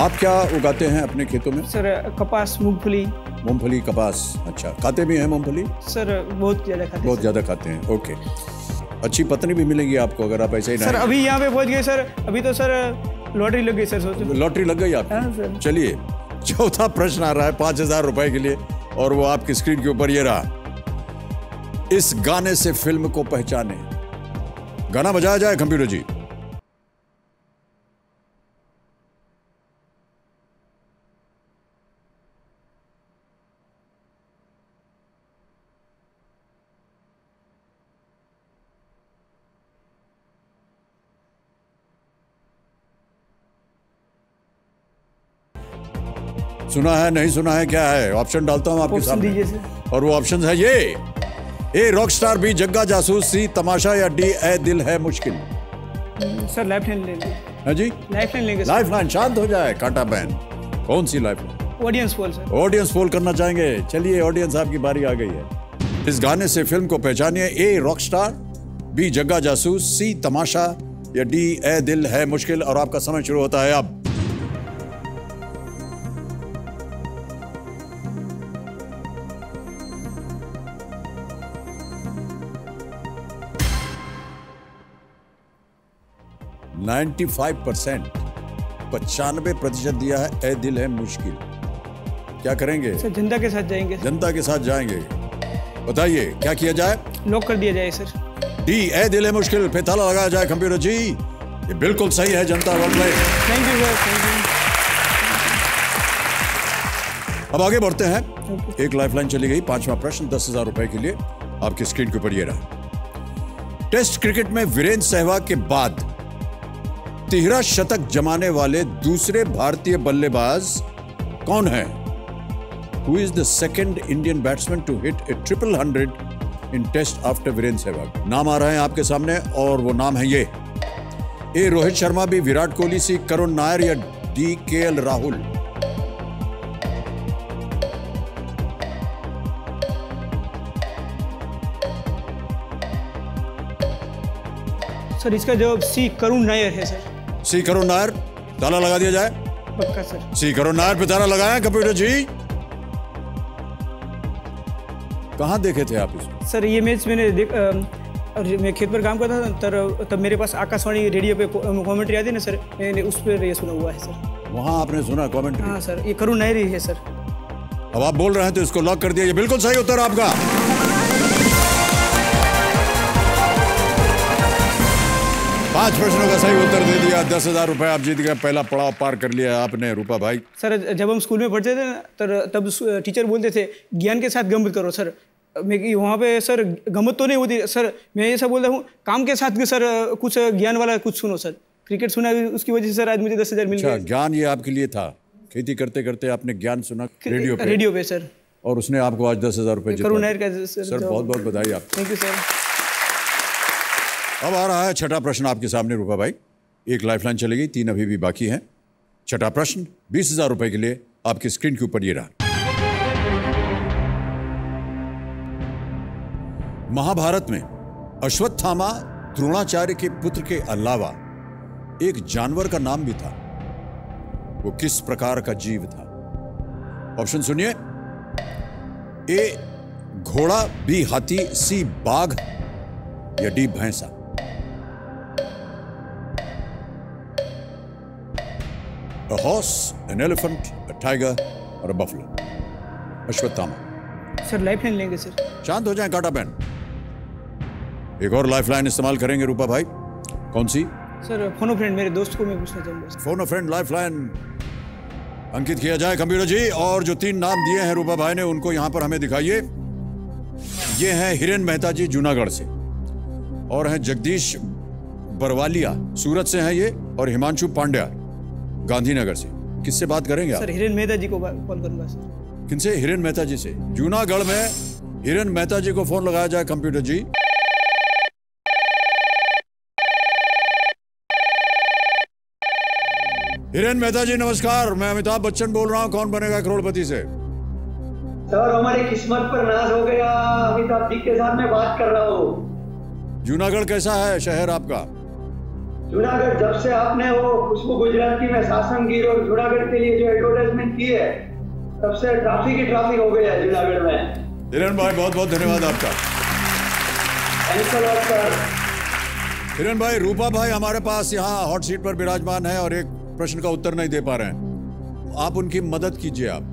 आप क्या उगाते हैं अपने खेतों में? सर कपास, मूंगफली। मूंगफली, कपास। अच्छा, खाते भी हैं मूंगफली? सर बहुत ज्यादा खाते हैं। बहुत ज्यादा खाते हैं। ओके, अच्छी पत्नी भी मिलेगी आपको अगर आप ऐसे ही सर अभी यहाँ पे पहुँच गए सर। अभी तो सर लॉटरी लग गई सर, सोचो। लॉटरी लग गई हाँ, आपकी? सर। चलिए, चौथा प्रश्न आ रहा है 5000 रुपए के लिए, और वो आपकी स्क्रीन के ऊपर ये रहा। इस गाने से फिल्म को पहचाने। गाना बजाया जाए कंप्यूटर जी। सुना है, नहीं सुना है, क्या है? ऑप्शन डालता हूं आपके ऑप्शन सामने। दीजिए सर। और वो ऑप्शन है ये। ए रॉकस्टार, बी जग्गा जासूस, सी तमाशा या डी ए दिल है मुश्किल। सर लाइफ लाइन लेंगे। है जी? लाइफ लाइन लेंगे सर। Life line. शांत हो जाए कांटा बहन। कौन सी life line? Audience poll sir. Audience poll करना चाहेंगे? चलिए, ऑडियंस आपकी बारी आ गई है। इस गाने से फिल्म को पहचानिए। ए रॉकस्टार, बी जग्गा जासूस, सी तमाशा या डी ए दिल है मुश्किल। और आपका समय शुरू होता है अब। %95 95% दिया है ए दिल है मुश्किल। क्या करेंगे? सर जनता के साथ जाएंगे। जनता के साथ जाएंगे। बताइए क्या किया जाए? लॉक कर दिया जाए सर। डी ए दिल है मुश्किल पे ताला लगाया जाए। कंप्यूटर जी, ये बिल्कुल सही है। जनता वोट में। Thank you sir, thank you. अब आगे बढ़ते हैं। एक लाइफलाइन चली गई। 5वां प्रश्न 10,000 रुपए के लिए आपकी स्क्रीन के ऊपर ये रहा। टेस्ट क्रिकेट में वीरेंद्र सहवाग के बाद 13 शतक जमाने वाले दूसरे भारतीय बल्लेबाज कौन है? Who is the second Indian batsman to hit a triple 100 in Test after Virendra Sehwag? नाम आ रहे हैं आपके सामने और वो नाम है ये। ए रोहित शर्मा, बी विराट कोहली, सी करुण नायर या डी केएल राहुल। सर इसका जवाब सी करुण नायर है सर। सी करुण नायर, ताला लगा दिया जाए। पक्का सर। सी करुण नायर पे ताला लगाया। कंप्यूटर जी, कहाँ देखे थे आप इसको? सर ये मैच मैंने और मैं खेत पर काम करता था तब मेरे पास आकाशवाणी रेडियो पे कमेंट्री आती है ना सर, मैंने उस पर ये सुना हुआ है सर। वहाँ आपने सुना कमेंट्री? हाँ सर, ये करुण नायर ही है सर। अब आप बोल रहे हैं तो इसको लॉक कर दिया। ये बिल्कुल सही उत्तर आपका। 5 प्रश्नों का सही उत्तर दे दिया। 10,000 रुपए आप जीत गए। पहला पड़ाव पार कर लिया आपने रूपा भाई। सर जब हम स्कूल में पढ़ते थे ना तब टीचर बोलते थे ज्ञान के साथ गम्मत करो सर। मैं वहाँ पे सर गम्मत तो नहीं होती सर, मैं ऐसा बोलता हूँ काम के साथ सर कुछ ज्ञान वाला कुछ सुनो सर। क्रिकेट सुना उसकी वजह से सर आज मुझे 10,000 मिल गया। ज्ञान ये आपके लिए था। खेती करते करते आपने ज्ञान सुना रेडियो पे सर, और उसने आपको आज 10,000 रुपए करुण नायर का सर बहुत बहुत बधाई आपको। Thank you sir. अब आ रहा है छठा प्रश्न आपके सामने रूपा भाई। एक लाइफलाइन चली गई, 3 अभी भी बाकी हैं। छठा प्रश्न 20,000 रुपए के लिए आपकी स्क्रीन के ऊपर ये रहा। महाभारत में अश्वत्थामा द्रोणाचार्य के पुत्र के अलावा एक जानवर का नाम भी था। वो किस प्रकार का जीव था? ऑप्शन सुनिए। ए घोड़ा, बी हाथी, सी बाघ या डी भैंसा। A horse, an elephant, a tiger or a buffalo? Ashwatthama. Sir lifeline लेंगे सर। शांत हो जाएं काटा पेन। एक और लाइफलाइन इस्तेमाल करेंगे रूपा भाई। कौन सी? सर फोन अ फ्रेंड, मेरे दोस्त को मैं पूछना चाहूंगा। फोन अ फ्रेंड लाइफलाइन अंकित किया जाए कंप्यूटर जी। और जो 3 नाम दिए हैं रूपा भाई ने उनको यहां पर हमें दिखाइए। ये हैं हिरेन मेहता जी जूनागढ़ से, और हैं जगदीश बरवालिया सूरत से हैं ये, और हिमांशु पांड्या गांधीनगर से। किससे बात करेंगे आप? सर हिरेन मेहता जी को कॉल करूंगा सर। किनसे? हिरेन मेहता जी से। जूनागढ़ में हिरेन मेहता जी को फोन लगाया जाए कंप्यूटर जी। हिरेन मेहता जी नमस्कार, मैं अमिताभ बच्चन बोल रहा हूँ कौन बनेगा करोड़पति से। सर हमारी किस्मत पर नाज हो गया, अमिताभ जी के साथ मैं बात कर रहा हूँ। जूनागढ़ कैसा है शहर आपका? जूनागढ़ जब से आपने वो खुशबू गुजराती में सासनगीर और जूनागढ़ के लिए जो एडवर्टाइजमेंट की है तब से ट्रैफिक ही ट्रैफिक हो गया है जूनागढ़ में। हिरेन भाई बहुत बहुत धन्यवाद आपका। Thanks a lot sir. Hiren भाई, रूपा भाई हमारे पास यहाँ हॉट सीट पर विराजमान है और एक प्रश्न का उत्तर नहीं दे पा रहे हैं। आप उनकी मदद कीजिए। आप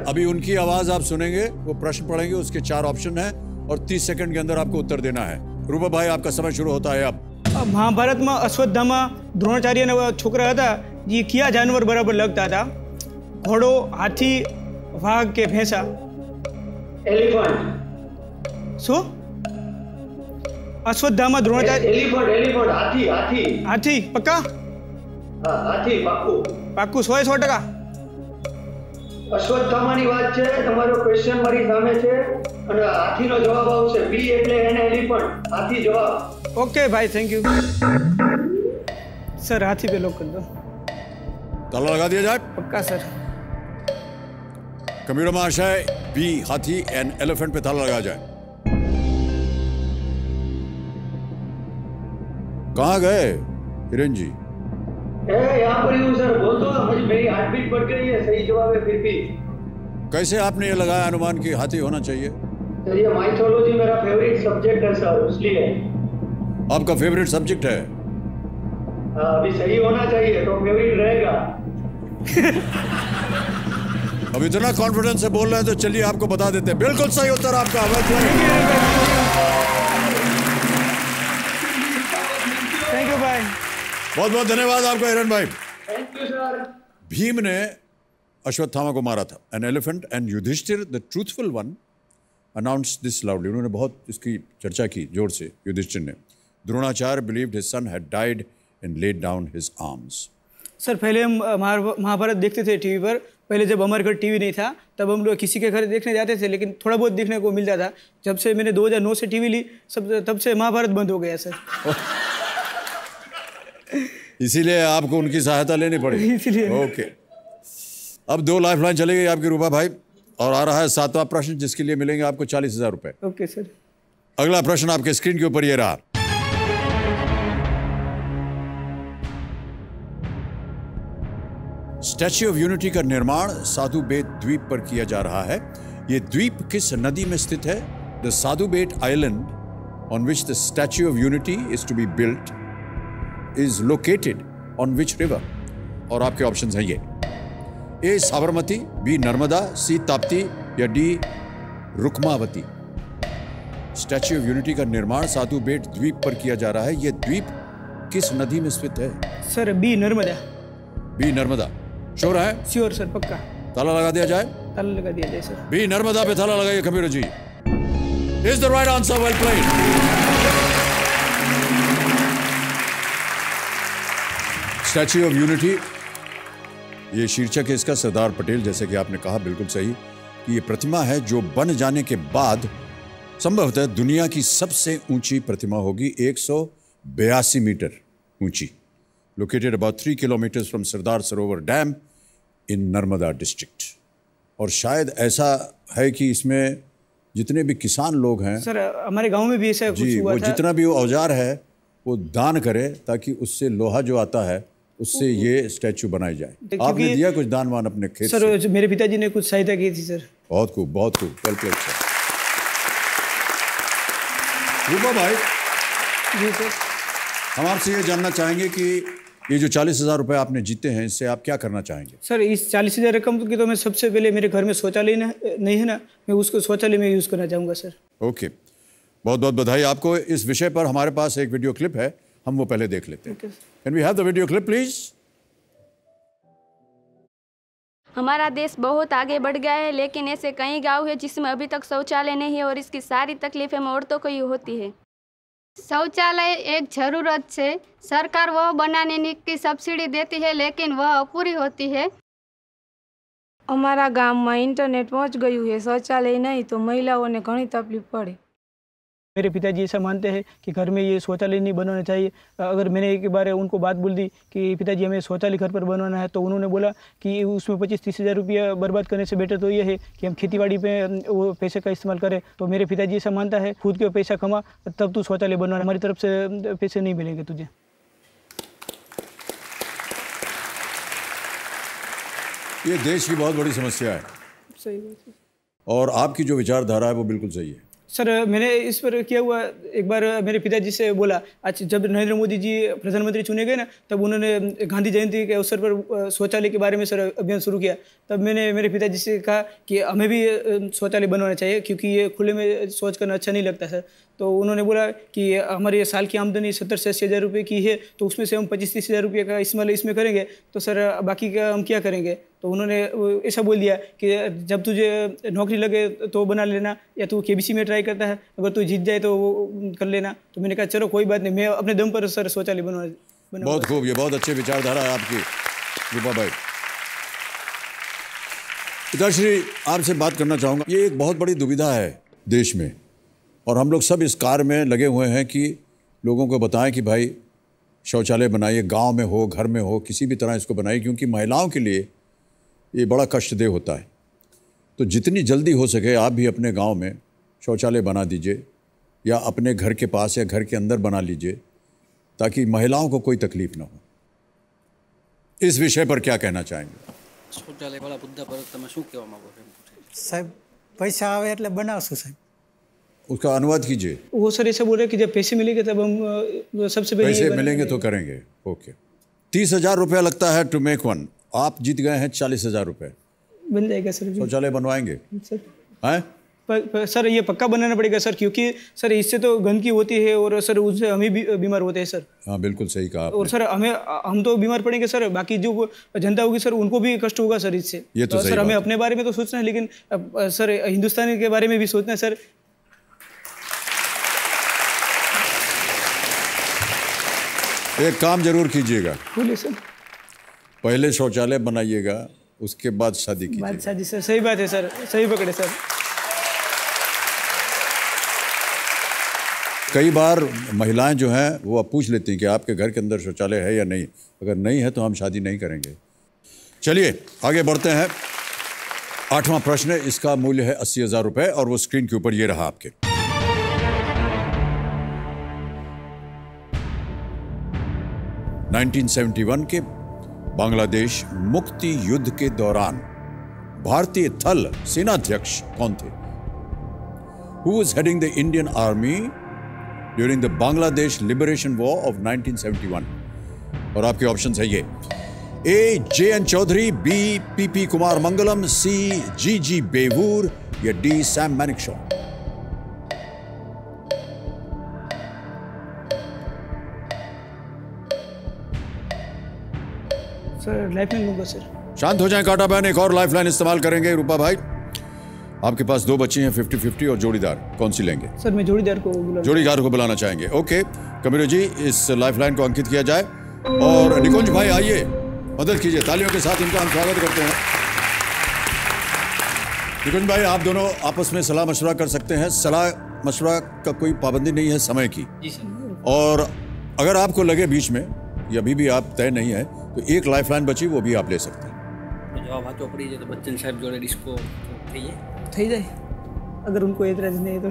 अभी उनकी आवाज आप सुनेंगे, वो प्रश्न पढ़ेंगे, उसके 4 ऑप्शन हैं और 30 सेकंड के अंदर आपको उत्तर देना है। रूपा भाई आपका समय शुरू होता है अब। महाभारत में अश्वत्थामा द्रोणाचार्य ने छोकरा था ये क्या जानवर बराबर लगता था? घोड़ो, हाथी, वाघ के भैंसा? एलिफेंट। सो अश्वत्थामा द्रोणाचार्य एलिफेंट हाथी हाथी हाथी पक्का? हाँ हाथी पाक्कू પાક્કું 100% અશ્વત્થામાની વાત છે, તમારો ક્વેશ્ચન મારી સામે છે અને હાથીનો જવાબ આવશે બી એટલે એને એલિફન્ટ હાથી જવાબ। ઓકે ભાઈ થેન્ક યુ સર, હાથી पे लॉक कर दो। ताला लगा दिया जाए। पक्का सर। कंप्यूटर महाशय, बी हाथी एंड एलिफेंट पे ताला लगा जाए। कहाँ गए हिरेन जी? यहाँ पर ही हूँ सर। बोल दो, मुझे मेरी हार्ट बीट बढ़ गई है। सही जवाब है फिर भी। कैसे आपने ये लगाया अनुमान कि हाथी होना चाहिए? सर ये माइथोलॉजी मेरा फेवरेट सब्जेक्ट है सर, इसलिए। आपका फेवरेट सब्जेक्ट है? अभी सही होना चाहिए तो फेवरेट रहेगा। अब इतना कॉन्फिडेंस से बोल रहे हैं तो चलिए आपको बता देते हैं, बिल्कुल सही उत्तर आपका। थैंक यू भाई। बहुत बहुत धन्यवाद आपका हिरन भाई। Thank you sir. भीम ने अश्वत्थामा को मारा था। An elephant and Yudhishthira the truthful one announced this loudly. उन्होंने बहुत इसकी चर्चा की जोर से, युधिष्ठिर ने। Dronacharya believed his son had died and laid down his arms. Sir पहले हम महाभारत देखते थे टीवी पर। पहले जब हमारे घर टीवी नहीं था तब हम लोग किसी के घर देखने जाते थे, लेकिन थोड़ा बहुत देखने को मिलता था। जब से मैंने 2009 से टीवी ली तब से महाभारत बंद हो गया सर। इसीलिए आपको उनकी सहायता लेनी पड़ी। इसीलिए। ओके, अब 2 लाइफलाइन चलेगी आपकी रूपा भाई, और आ रहा है 7वां प्रश्न जिसके लिए मिलेंगे आपको 40,000 रुपए। Okay sir. अगला प्रश्न आपके स्क्रीन के ऊपर ये रहा। स्टैच्यू ऑफ यूनिटी का निर्माण साधु बेट द्वीप पर किया जा रहा है। यह द्वीप किस नदी में स्थित है? The Sadhu Bet island on which the Statue of Unity is to be built is located on which river? और आपके ऑप्शंस हैं ये: A Sabarmati, B Narmada, C Tapti या D Rukmavati. Statue of Unity का निर्माण साधु बेट द्वीप पर किया जा रहा है। यह द्वीप किस नदी में स्थित है? Sir B Narmada. B Narmada. Sure है? श्योर सर, पक्का। ताला लगा दिया जाए? ताला लगा दिया जाए सर। बी नर्मदा पे ताला लगाइए computer ji. Is the right answer, well played. Statue of Unity, ये शीर्षक है इसका। सरदार पटेल, जैसे कि आपने कहा बिल्कुल सही, कि ये प्रतिमा है जो बन जाने के बाद संभवतः दुनिया की सबसे ऊंची प्रतिमा होगी, 182 मीटर ऊंची। Located about 3 kilometers from Sardar Sarovar dam in Narmada district. और शायद ऐसा है कि इसमें जितने भी किसान लोग हैं सर, हमारे गांव में भी ऐसा कुछ जी, हुआ वो था। जितना भी वो औजार है वो दान करे, ताकि उससे लोहा जो आता है उससे ये स्टैचू बनाई जाए। आपने दिया कुछ दान वान अपने खेत सर से? मेरे पिताजी ने कुछ सहायता की थी सर। बहुत खूब, बहुत खूब, वेल प्लेड सर। रूपा भाई जी सर। हम आपसे ये जानना चाहेंगे कि ये जो 40,000 रुपए आपने जीते हैं, इससे आप क्या करना चाहेंगे? सर इस 40,000 रकम की तो मैं सबसे पहले, मेरे घर में शौचालय नहीं है ना, मैं उसको शौचालय में यूज़ करना चाहूँगा सर। ओके, बहुत बहुत बधाई आपको। इस विषय पर हमारे पास एक वीडियो क्लिप है, हम वो पहले देख लेते हैं। Can we have the video clip please? हमारा देश बहुत आगे बढ़ गया है, लेकिन ऐसे कई गांव है जिसमें अभी तक शौचालय नहीं है और इसकी सारी तकलीफें औरतों को ही होती है। शौचालय एक ज़रूरत है। सरकार वह बनाने की सब्सिडी देती है, लेकिन वह अपूरी होती है। અમારા ગામમાં ઇન્ટરનેટ પહોંચ ગયું છે, શૌચાલય નહીં તો મહિલાઓને ઘણી તકલીફ પડે। मेरे पिताजी ऐसा मानते हैं कि घर में ये शौचालय नहीं बनवाना चाहिए। अगर मैंने एक बार उनको बात बोल दी कि पिताजी हमें शौचालय घर पर बनवाना है, तो उन्होंने बोला कि उसमें 25-30 हज़ार रुपया बर्बाद करने से बेटर तो ये है कि हम खेतीबाड़ी पे वो पैसे का इस्तेमाल करें। तो मेरे पिताजी ऐसा मानता है, खुद के पैसा कमा तब तू शौचालय बनवाना, हमारी तरफ से पैसे नहीं मिलेंगे तुझे। ये देश की बहुत बड़ी समस्या है। सही बात है। और आपकी जो विचारधारा है वो बिल्कुल सही है। सर मैंने इस पर क्या हुआ, एक बार मेरे पिताजी से बोला, आज जब नरेंद्र मोदी जी प्रधानमंत्री चुने गए ना, तब उन्होंने गांधी जयंती के अवसर पर शौचालय के बारे में सर अभियान शुरू किया। तब मैंने मेरे पिताजी से कहा कि हमें भी शौचालय बनवाना चाहिए, क्योंकि ये खुले में शौच करना अच्छा नहीं लगता सर। तो उन्होंने बोला कि हमारी साल की आमदनी 70 से 80 हज़ार रुपये की है, तो उसमें से हम 25-30 हज़ार रुपये का इस्तेमाल इसमें करेंगे, तो सर बाकी का हम क्या करेंगे। तो उन्होंने ऐसा बोल दिया कि जब तुझे नौकरी लगे तो बना लेना, या तू केबीसी में ट्राई करता है, अगर तू जीत जाए तो वो कर लेना। तो मैंने कहा चलो कोई बात नहीं, मैं अपने दम पर सर शौचालय बनवा। बहुत खूब, ये बहुत अच्छी विचारधारा है आपकी रूपा भाई। पिताश्री, आपसे बात करना चाहूँगा। ये एक बहुत बड़ी दुविधा है देश में, और हम लोग सब इस कार्य में लगे हुए हैं कि लोगों को बताएं कि भाई शौचालय बनाइए, गांव में हो, घर में हो, किसी भी तरह इसको बनाइए, क्योंकि महिलाओं के लिए ये बड़ा कष्टदेह होता है। तो जितनी जल्दी हो सके आप भी अपने गांव में शौचालय बना दीजिए या अपने घर के पास या घर के अंदर बना लीजिए ताकि महिलाओं को कोई तकलीफ ना हो। इस विषय पर क्या कहना चाहेंगे? शौचालय वाला मुद्दा पर તમે શું કહેવા માંગો છો? साहब पैसा आवे એટલે બનાવશું साहब। उसका अनुवाद कीजिए। वो सर ऐसे बोल रहे कि जब पैसे मिलेंगे तब हम सबसे पहले पैसे मिलेंगे तो करेंगे। ओके, 30,000 रुपया लगता है टू मेक वन। आप जीत गए हैं 40,000 रुपये। बन जाएगा सर। शौचालय बनवाएंगे सर? हैं? सर ये पक्का बनाना पड़ेगा सर, क्योंकि सर इससे तो गंदगी होती है और सर उससे हम ही बीमार होते हैं सर। हाँ बिल्कुल सही कहा आपने। और सर हम तो बीमार पड़ेंगे सर, बाकी जो जनता होगी सर उनको भी कष्ट होगा सर इससे। ये तो सही सर हमें बात अपने बारे में तो सोचना है, लेकिन सर हिंदुस्तान के बारे में भी सोचना है सर। एक काम जरूर कीजिएगा। बोलिए सर। पहले शौचालय बनाइएगा, उसके बाद शादी कीजिएगा। बात शादी सर, सही बात है सर, सही पकड़े सर। कई बार महिलाएं जो हैं वो अब पूछ लेती हैं कि आपके घर के अंदर शौचालय है या नहीं। अगर नहीं है तो हम शादी नहीं करेंगे। चलिए आगे बढ़ते हैं। 8वां प्रश्न है, इसका मूल्य है 80,000 रुपये और वो स्क्रीन के ऊपर ये रहा आपके। (1971) के बांग्लादेश मुक्ति युद्ध के दौरान भारतीय थल सेनाध्यक्ष कौन थे? Who was heading the Indian Army during the Bangladesh Liberation War of 1971? और आपके ऑप्शंस है ये: A. J.N. Chaudhary, B. P.P. Kumar Mangalam, C. G.G. Bewoor या D. सैम मैनेक्शॉ। सर लाइफलाइन लूंगा सर। शांत हो जाएं काटा बहन, एक और लाइफलाइन इस्तेमाल करेंगे। रूपा भाई आपके पास 2 बच्ची हैं, 50-50, और जोड़ीदार कौन सी लेंगे? सर मैं जोड़ीदार को बुलाना चाहेंगे। ओके कबीर जी, इस लाइफलाइन को अंकित किया जाए। और निकुंज भाई आइए मदद कीजिए, तालियों के साथ इनका हम स्वागत करते हैं। निकुंज भाई, आप दोनों आपस में सलाह मशवरा कर सकते हैं। सलाह मशवरा का कोई पाबंदी नहीं है समय की। जी सर। और अगर आपको लगे बीच में या अभी भी आप तय नहीं है तो एक लाइफलाइन बची, वो भी आप ले सकते हैं। तो जवाब हाथों पड़ी है तो बच्चन साहब जोड़े डिस्को થઈ જાય अगर उनको एतराज नहीं है तो।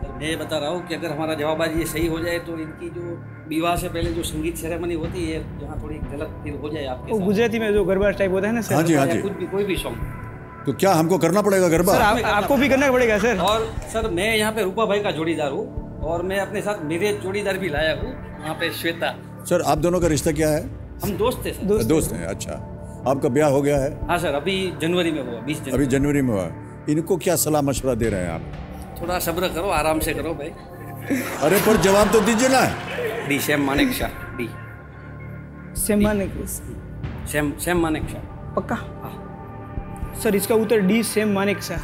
सर मैं ये बता रहा हूँ कि अगर हमारा जवाब आज ये सही हो जाए तो इनकी जो विवाह से पहले जो संगीत सेरेमनी होती है जहाँ थोड़ी गलत फिर हो जाए आपके साथ। गुजराती में जो गरबा टाइप होता है ना सर। हाँ जी, हाँ जी। कुछ भी कोई भी सॉन्ग। तो क्या हमको करना पड़ेगा गरबा? सर आपको भी करना पड़ेगा सर। और सर मैं यहाँ पे रूपा भाई का जोड़ीदार हूँ और मैं अपने साथ मेरे जोड़ीदार भी लाया हूँ यहाँ पे, श्वेता। सर आप दोनों का रिश्ता क्या है? हम दोस्त थे सर। दोस्त हैं, अच्छा। आपका ब्याह हो गया है? हाँ सर, अभी जनवरी में हुआ, 20 जनवरी। अभी जनवरी में हुआ। इनको क्या सलाह मशवरा दे रहे हैं आप? थोड़ा सब्र करो, आराम से करो भाई। अरे पर जवाब तो दीजिए ना। D Sam Manekshaw. D Sam Manekshaw पक्का? सर इसका उत्तर डी सैम मानेकशॉ।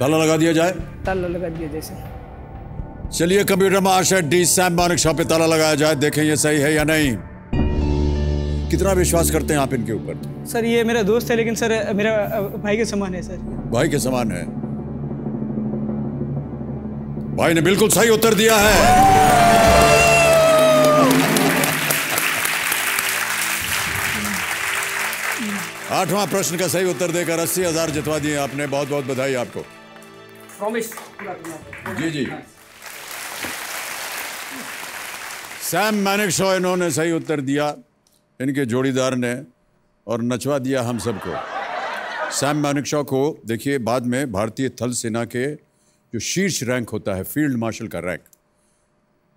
ताला लगा दिया जाए? ताला लगा दिया जाए सर। चलिए कंप्यूटर में आशा डी सैम मानेकशॉ पे ताला लगाया जाए, देखें ये सही है या नहीं। कितना विश्वास करते हैं आप इनके ऊपर? सर ये मेरा दोस्त है, लेकिन सर मेरा भाई के समान है सर। भाई के समान है। भाई ने बिल्कुल सही उत्तर दिया है। आठवां प्रश्न का सही उत्तर देकर 80,000 जितवा दिए आपने। बहुत बहुत बधाई आपको। प्रॉमिस। जी जी। सैम मैनेक्शॉ इन्होंने सही उत्तर दिया, इनके जोड़ीदार ने, और नचवा दिया हम सबको। सैम मैनेक्शॉ को देखिए बाद में भारतीय थल सेना के जो शीर्ष रैंक होता है, फील्ड मार्शल का रैंक,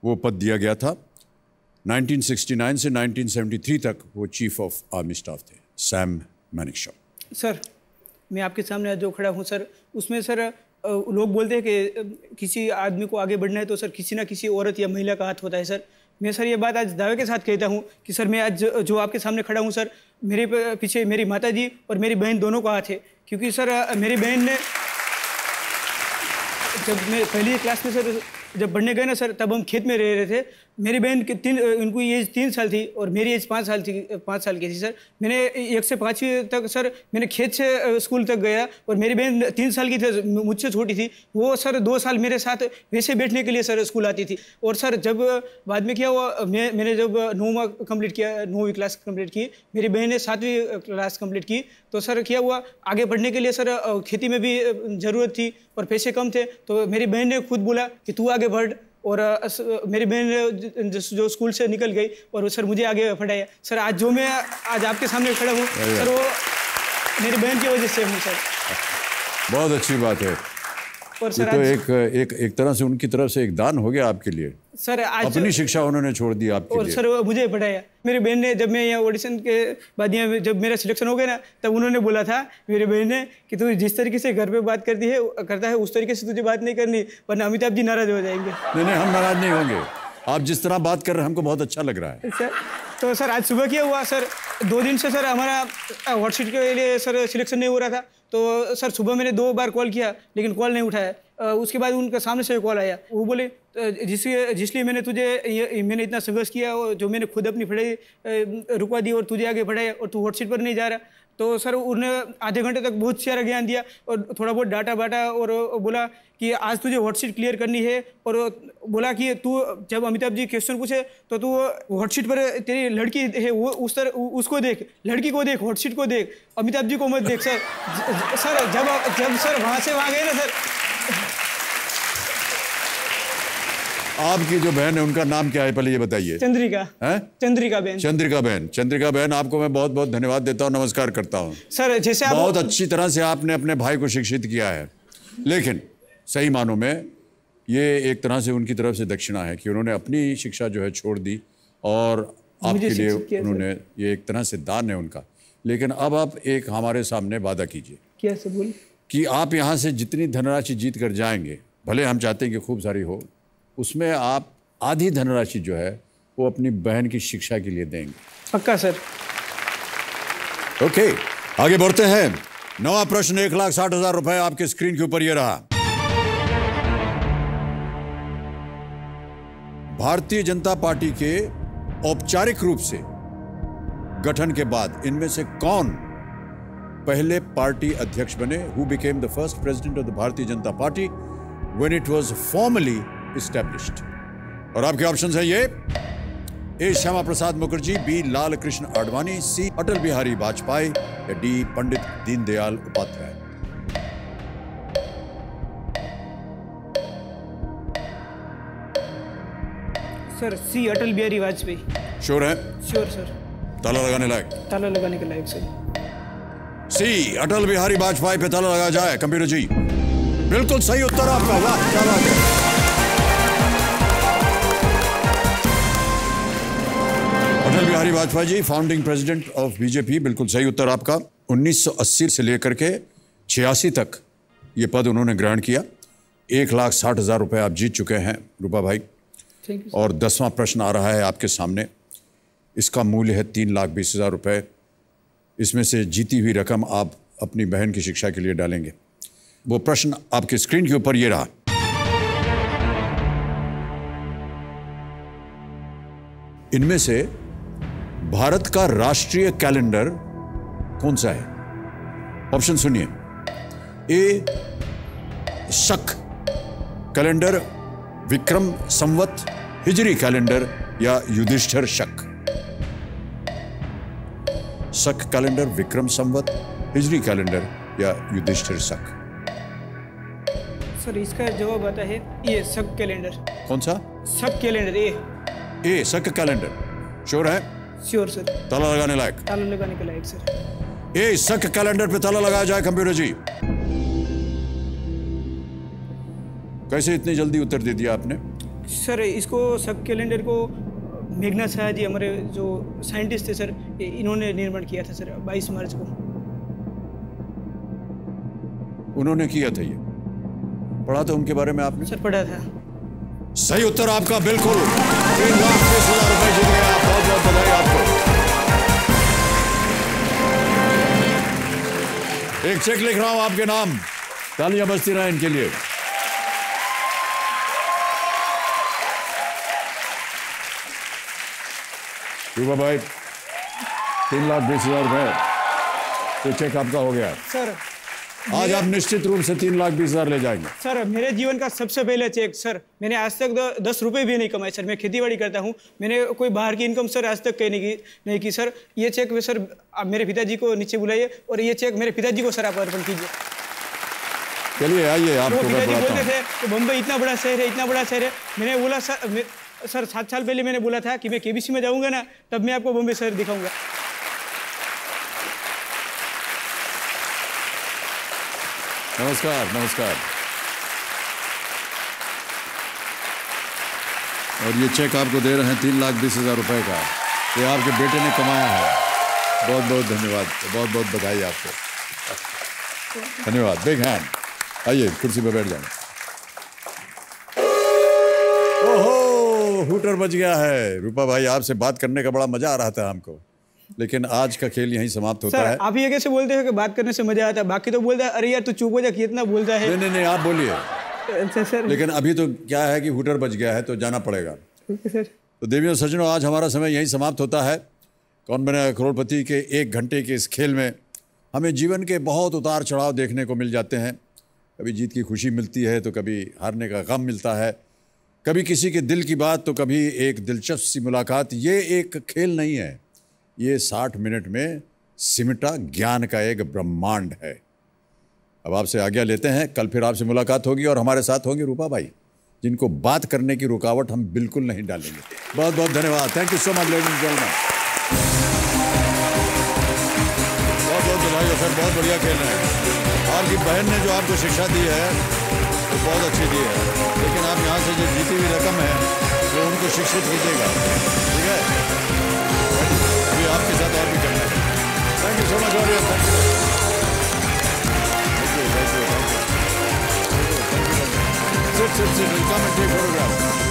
वो पद दिया गया था। 1969 से 1973 तक वो चीफ ऑफ आर्मी स्टाफ थे, सैम मैनेक्शॉ। सर मैं आपके सामने जो खड़ा हूँ सर, उसमें सर लोग बोलते हैं कि किसी आदमी को आगे बढ़ना है तो सर किसी ना किसी औरत या महिला का हाथ होता है सर। मैं सर ये बात आज दावे के साथ कहता हूँ कि सर मैं आज जो आपके सामने खड़ा हूँ सर, मेरे पीछे मेरी माताजी और मेरी बहन दोनों का हाथ है। क्योंकि सर मेरी बहन ने जब मैं पहली क्लास में सर जब पढ़ने गए ना सर, तब हम खेत में रह रहे थे। मेरी बहन के उनको एज 3 साल थी और मेरी एज 5 साल की थी सर। मैंने 1 से 5वीं तक सर मैंने खेत से स्कूल तक गया और मेरी बहन 3 साल की थी, मुझसे छोटी थी। वो सर 2 साल मेरे साथ वैसे बैठने के लिए सर स्कूल आती थी। और सर जब बाद में क्या हुआ, मैंने जब 9वीं क्लास कंप्लीट की, मेरी बहन ने 7वीं क्लास कंप्लीट की, तो सर क्या हुआ, आगे बढ़ने के लिए सर खेती में भी ज़रूरत थी और पैसे कम थे, तो मेरी बहन ने खुद बोला कि तू आगे बढ़। और मेरी बहन जो स्कूल से निकल गई और सर मुझे आगे बढ़ाया। सर आज जो मैं आज आपके सामने खड़ा हूँ सर, वो मेरी बहन की वजह से हूँ सर। बहुत अच्छी बात है। और सर तो एक तरह से उनकी तरफ से एक दान हो गया आपके लिए सर। आज अपनी शिक्षा उन्होंने छोड़ दी आपके और लिए। सर मुझे पढ़ाया। मेरी बहन ने जब मैं यहाँ ऑडिशन के बाद यहाँ जब मेरा सिलेक्शन हो गया ना, तब उन्होंने बोला था मेरी बहन ने कि तू जिस तरीके से घर पे बात करता है उस तरीके से तुझे बात नहीं करनी, वरना अमिताभ जी नाराज हो जाएंगे। नहीं, हम नाराज नहीं होंगे। आप जिस तरह बात कर रहे हैं हमको बहुत अच्छा लग रहा है सर। तो सर आज सुबह क्या हुआ सर, 2 दिन से सर हमारा व्हाट्सएप के लिए सर सिलेक्शन नहीं हो रहा था। तो सर सुबह मैंने 2 बार कॉल किया लेकिन कॉल नहीं उठाया। उसके बाद उनका सामने से कॉल आया, वो बोले जिसलिए मैंने इतना संघर्ष किया और जो मैंने खुद अपनी पढ़ाई रुकवा दी और तुझे आगे बढ़ाया और तू व्हाट्सएप पर नहीं जा रहा। तो सर उन्होंने आधे घंटे तक बहुत सारा ज्ञान दिया और थोड़ा बहुत डाटा बांटा और बोला कि आज तुझे व्हाट्सएप क्लियर करनी है। और बोला कि तू जब अमिताभ जी क्वेश्चन पूछे तो तू व्हाट्सएप पर तेरी लड़की है वो उसको देख, लड़की को देख, व्हाट्सएप को देख, अमिताभ जी को मत देख। सर जब सर वहाँ से वहाँ गए ना सर। आपकी जो बहन है उनका नाम क्या है पहले ये बताइए। चंद्रिका है। चंद्रिका बहन, आपको मैं बहुत बहुत धन्यवाद देता हूँ, नमस्कार करता हूँ सर। जैसे आप बहुत अच्छी तरह से आपने अपने भाई को शिक्षित किया है, लेकिन सही मानों में ये एक तरह से उनकी तरफ से दक्षिणा है कि उन्होंने अपनी शिक्षा जो है छोड़ दी और आपके लिए उन्होंने ये एक तरह से दान है उनका। लेकिन अब आप एक हमारे सामने वादा कीजिए। क्या से बोल कि आप यहाँ से जितनी धनराशि जीत कर जाएंगे, भले हम चाहते हैं कि खूब सारी हो, उसमें आप आधी धनराशि जो है वो अपनी बहन की शिक्षा के लिए देंगे। पक्का सर। ओके, आगे बढ़ते हैं। 9वां प्रश्न 1,60,000 रुपए आपके स्क्रीन के ऊपर ये रहा। भारतीय जनता पार्टी के औपचारिक रूप से गठन के बाद इनमें से कौन पहले पार्टी अध्यक्ष बने? Who became the first president of the Bharatiya Janata party when it was formally established? और आपके ऑप्शंस हैं ये: ए श्यामा प्रसाद मुखर्जी, बी लाल कृष्ण आडवाणी, सी अटल बिहारी वाजपेयी या डी पंडित दीनदयाल उपाध्याय। सर सी अटल बिहारी वाजपेयी। श्योर है? Sure sir. ताला लगाने लायक? ताला लगाने के लायक सर। सी अटल बिहारी वाजपेयी पे ताला लगाया जाए। कंप्यूटर जी बिल्कुल सही उत्तर आपका। वाह क्या बात है। Atal Bihari Vajpayee ji founding president of BJP, बिल्कुल सही उत्तर आपका। 1980 से लेकर के 86 तक ये पद उन्होंने ग्रहण किया। 1,60,000 रुपए आप जीत चुके हैं रूपा भाई। और 10वां प्रश्न आ रहा है आपके सामने। इसका मूल्य है 3,20,000 रुपए। इसमें से जीती हुई रकम आप अपनी बहन की शिक्षा के लिए डालेंगे। वो प्रश्न आपके स्क्रीन के ऊपर ये रहा। इनमें से भारत का राष्ट्रीय कैलेंडर कौन सा है? ऑप्शन सुनिए। ए शक कैलेंडर, विक्रम संवत, हिजरी कैलेंडर या युधिष्ठिर शक। शक कैलेंडर, विक्रम संवत, हिजरी कैलेंडर या युधिष्ठिर शक। सर इसका जवाब आता है ये शक कैलेंडर। कौन सा? शक कैलेंडर। ए शक कैलेंडर। श्योर है? Sure sir. ताला लगाने लायक? ताला लगाने के लायक सर। ए शक कैलेंडर पे ताला लगाया जाए। कंप्यूटर जी कैसे इतनी जल्दी उत्तर दे दिया आपने? सर इसको शक कैलेंडर को मेघनाथ शाह जी हमारे जो साइंटिस्ट थे सर, इन्होंने निर्माण किया था सर 22 मार्च को। उन्होंने किया था? ये पढ़ा था उनके बारे में आपने? सर पढ़ा था। सही उत्तर आपका बिल्कुल। 3,20,000 रुपए जीत गए आप। बहुत बहुत बधाई आपको। एक चेक लिख रहा हूं आपके नाम। तालियां बजती रहें इनके लिए। रूपा भाई 3,20,000 रुपए तो चेक आपका हो गया। सर आज आप निश्चित रूप से 3,20,000 ले जाएंगे। सर मेरे जीवन का सबसे पहले चेक सर, मैंने आज तक 10 रुपए भी नहीं कमाए सर। मैं खेतीबाड़ी करता हूँ, मैंने कोई बाहर की इनकम सर आज तक कहीं नहीं की सर। ये चेक में सर आप मेरे पिताजी को नीचे बुलाइए और ये चेक मेरे पिताजी को सर आप अर्पण कीजिए। चलिए आइए आपको मैं पिताजी बुलाता बोलते हूं। थे कि बम्बई इतना बड़ा शहर है, इतना बड़ा शहर है। मैंने बोला सर 7 साल पहले मैंने बोला था कि मैं केबीसी में जाऊंगा ना, तब मैं आपको बम्बई शहर दिखाऊंगा। नमस्कार नमस्कार। और ये चेक आपको दे रहे हैं 3,20,000 रुपए का, ये आपके बेटे ने कमाया है। बहुत बहुत धन्यवाद, बहुत बहुत बधाई आपको। धन्यवाद, बिग हैंड। आइए कुर्सी पर बैठ जाएं। ओहो, हूटर बज गया है। रूपा भाई आपसे बात करने का बड़ा मजा आ रहा था हमको, लेकिन आज का खेल यहीं समाप्त होता है। आप ये कैसे बोलते हो कि बात करने से मजा आता है? बाकी तो बोलता है अरे यार तू चुप हो जा, कितना बोलता है। नहीं आप बोलिए। अच्छा सर। लेकिन अभी तो क्या है कि हूटर बज गया है तो जाना पड़ेगा। सर तो देवियों सज्जनों, आज हमारा समय यहीं समाप्त होता है। कौन बनेगा करोड़पति के 1 घंटे के इस खेल में हमें जीवन के बहुत उतार चढ़ाव देखने को मिल जाते हैं। कभी जीत की खुशी मिलती है तो कभी हारने का गम मिलता है, कभी किसी के दिल की बात तो कभी एक दिलचस्प सी मुलाकात। ये एक खेल नहीं है, ये 60 मिनट में सिमटा ज्ञान का एक ब्रह्मांड है। अब आपसे आज्ञा लेते हैं, कल फिर आपसे मुलाकात होगी और हमारे साथ होंगे रूपा भाई, जिनको बात करने की रुकावट हम बिल्कुल नहीं डालेंगे। बहुत बहुत धन्यवाद। Thank you so much ladies and gentleman. बहुत बहुत बधाई सर, बहुत बढ़िया खेल रहे हैं। आपकी बहन ने जो आपको शिक्षा दी है वो बहुत अच्छी दी है, लेकिन आप यहाँ से जो जीती हुई रकम है वो उनको शिक्षित कीजिएगा, ठीक है? अभी आपके साथ और भी करना है। Thank you so much. और thank you Sit, come and take photographs.